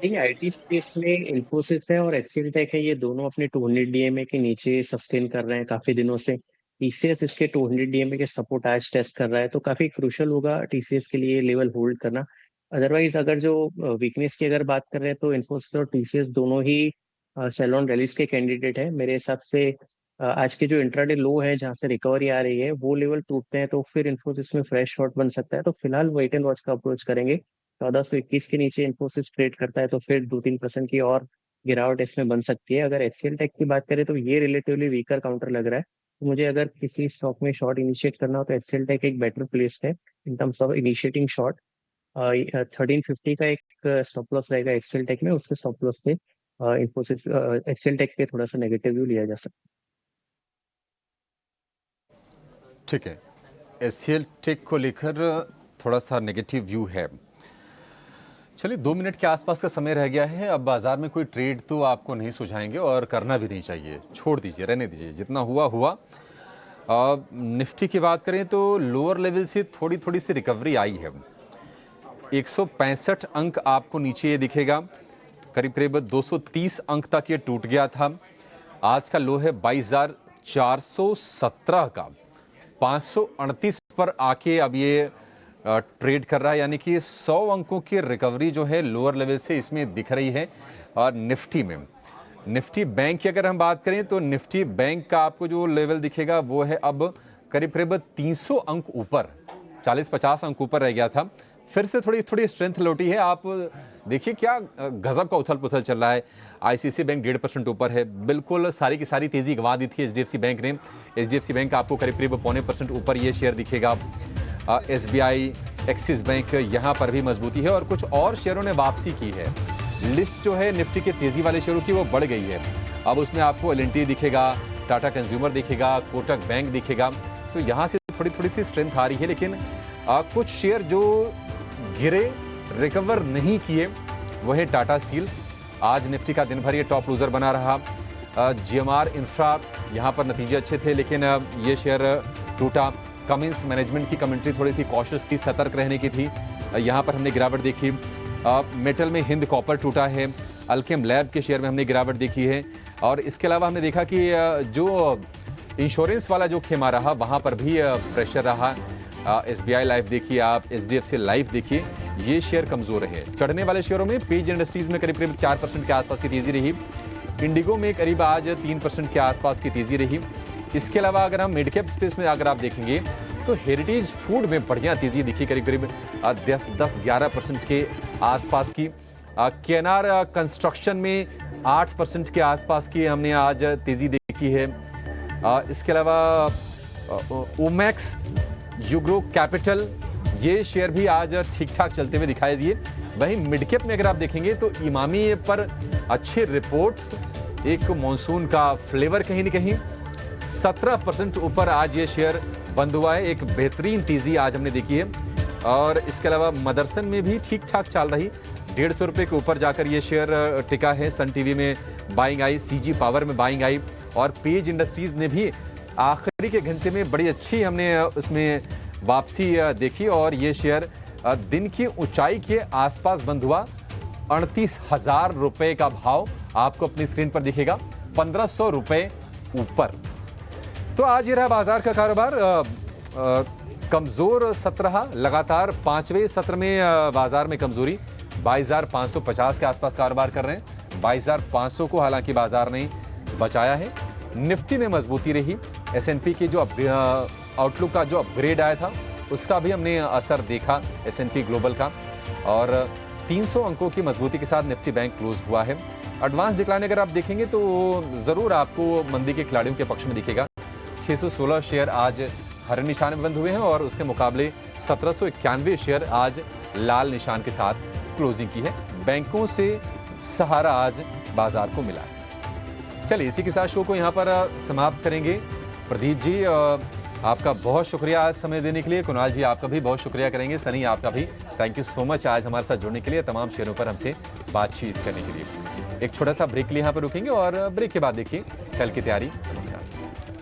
देखिए, आईटी स्पेस में इन्फोसिस है और एचसीएल टेक है, ये दोनों अपने 200 डीएमए के नीचे सस्टेन कर रहे हैं काफी दिनों से। टीसीएस इसके 200 डीएमए के सपोर्ट आज टेस्ट कर रहा है, तो काफी क्रूशियल होगा टीसीएस के लिए लेवल होल्ड करना। अदरवाइज अगर जो वीकनेस की अगर बात कर रहे हैं तो इन्फोसिस और टीसीएस दोनों ही सेल ऑन रैलीज के कैंडिडेट है मेरे हिसाब से। आज के जो इंट्राडे लो है जहां से रिकवरी आ रही है, वो लेवल टूटते हैं तो फिर इन्फोसिस में फ्रेश शॉट बन सकता है। तो फिलहाल वेट एंड वॉच का अप्रोच करेंगे। 1421 के नीचे इन्फोसिस ट्रेड करता है तो फिर 2-3% की और गिरावट इसमें बन सकती है। अगर एचसीएल टेक की बात करें तो ये रिलेटिवली वीकर काउंटर लग रहा है, तो मुझे अगर किसी स्टॉक में शॉर्ट इनिशिएट करना हो तो एचसीएल टेक एक बेटर प्लेस है in terms of initiating short. 1350 का एक स्टॉप लॉस रहेगा एचसीएल टेक में, उसके स्टॉप लॉस से इन्फोसिस एचसीएल टेक पे थोड़ा सा नेगेटिव व्यू लिया जा सकता है। ठीक है, एचसीएल टेक को लेकर थोड़ा सा नेगेटिव व्यू है। चलिए 2 मिनट के आसपास का समय रह गया है। अब बाजार में कोई ट्रेड तो आपको नहीं सुझाएंगे और करना भी नहीं चाहिए, छोड़ दीजिए, रहने दीजिए, जितना हुआ हुआ। निफ्टी की बात करें तो लोअर लेवल से थोड़ी थोड़ी सी रिकवरी आई है। 165 अंक आपको नीचे ये दिखेगा, करीब करीब 230 अंक तक ये टूट गया था। आज का लो है 22,417 का, 538 पर आके अब ये ट्रेड कर रहा है, यानी कि 100 अंकों की रिकवरी जो है लोअर लेवल से इसमें दिख रही है। और निफ्टी में, निफ्टी बैंक की अगर हम बात करें तो निफ्टी बैंक का आपको जो लेवल दिखेगा वो है अब करीब करीब 300 अंक ऊपर, 40-50 अंक ऊपर रह गया था, फिर से थोड़ी स्ट्रेंथ लौटी है। आप देखिए क्या गजब का उथल पुथल चल रहा है। आईसीआईसीआई बैंक 1.5% ऊपर है, बिल्कुल सारी की सारी तेजी गंवा दी थी एचडीएफसी बैंक ने। एचडीएफसी बैंक आपको करीब करीब 0.25% ऊपर ये शेयर दिखेगा। एसबीआई, एक्सिस बैंक, यहाँ पर भी मजबूती है और कुछ और शेयरों ने वापसी की है। लिस्ट जो है निफ्टी के तेजी वाले शेयरों की वो बढ़ गई है। अब उसमें आपको एल&टी दिखेगा, टाटा कंज्यूमर दिखेगा, कोटक बैंक दिखेगा, तो यहाँ से थोड़ी सी स्ट्रेंथ आ रही है। लेकिन कुछ शेयर जो गिरे, रिकवर नहीं किए, वो है टाटा स्टील। आज निफ्टी का दिन भर ये टॉप लूजर बना रहा। जीएमआर इंफ्रा, यहाँ पर नतीजे अच्छे थे लेकिन ये शेयर टूटा। कमिंस मैनेजमेंट की कमेंट्री थोड़ी सी कॉशियस थी, सतर्क रहने की थी, यहाँ पर हमने गिरावट देखी। मेटल में हिंद कॉपर टूटा है, अल्केम लैब के शेयर में हमने गिरावट देखी है। और इसके अलावा हमने देखा कि जो इंश्योरेंस वाला जो खेमा रहा वहाँ पर भी प्रेशर रहा। एसबीआई लाइफ देखिए आप, एचडीएफसी लाइफ देखिए, ये शेयर कमजोर है। चढ़ने वाले शेयरों में पेज इंडस्ट्रीज में करीब 4% के आसपास की तेजी रही। इंडिगो में करीब आज 3% के आसपास की तेजी रही। इसके अलावा अगर हम मिड कैप स्पेस में अगर आप देखेंगे तो हेरिटेज फूड में बढ़िया तेजी दिखी, करीब 10-11% के आसपास की। केएनआर कंस्ट्रक्शन में 8% के आसपास की हमने आज तेजी देखी है। इसके अलावा ओमैक्स, यूग्रो कैपिटल, ये शेयर भी आज ठीक ठाक चलते हुए दिखाई दिए। वहीं मिड कैप में अगर आप देखेंगे तो इमामी पर अच्छे रिपोर्ट्स, एक मॉनसून का फ्लेवर कहीं न कहीं, 17% ऊपर आज ये शेयर बंद हुआ है। एक बेहतरीन तेजी आज हमने देखी है। और इसके अलावा मदरसन में भी ठीक ठाक चल रही, 150 रुपये के ऊपर जाकर ये शेयर टिका है। सन टीवी में बाइंग आई, सीजी पावर में बाइंग आई और पेज इंडस्ट्रीज ने भी आखिरी के घंटे में बड़ी अच्छी हमने उसमें वापसी देखी और ये शेयर दिन की ऊंचाई के आसपास बंद हुआ। 38,000 रुपये का भाव आपको अपनी स्क्रीन पर दिखेगा, 1,500 रुपये ऊपर। तो आज ये रहा बाजार का कारोबार, कमजोर सत्र रहा। लगातार 5वें सत्र में बाजार में कमजोरी, 22,550 के आसपास कारोबार कर रहे हैं। 22,500 को हालांकि बाजार ने बचाया है। निफ्टी में मजबूती रही। एसएनपी के जो आउटलुक का जो अपग्रेड आया था उसका भी हमने असर देखा एसएनपी ग्लोबल का, और 300 अंकों की मजबूती के साथ निफ्टी बैंक क्लोज हुआ है। एडवांस डिक्लाइन अगर आप देखेंगे तो ज़रूर आपको मंदी के खिलाड़ियों के पक्ष में दिखेगा। 616 शेयर आज हरे निशान में बंद हुए हैं और उसके मुकाबले 1791 शेयर आज लाल निशान के साथ क्लोजिंग की है। बैंकों से सहारा आज बाजार को मिला है। चलिए इसी के साथ शो को यहाँ पर समाप्त करेंगे। प्रदीप जी आपका बहुत शुक्रिया आज समय देने के लिए। कुणाल जी आपका भी बहुत शुक्रिया करेंगे। सनी आपका भी थैंक यू सो मच आज हमारे साथ जुड़ने के लिए, तमाम शेयरों पर हमसे बातचीत करने के लिए। एक छोटा सा ब्रेक के लिए यहाँ पर रुकेंगे और ब्रेक के बाद देखिए कल की तैयारी। नमस्कार।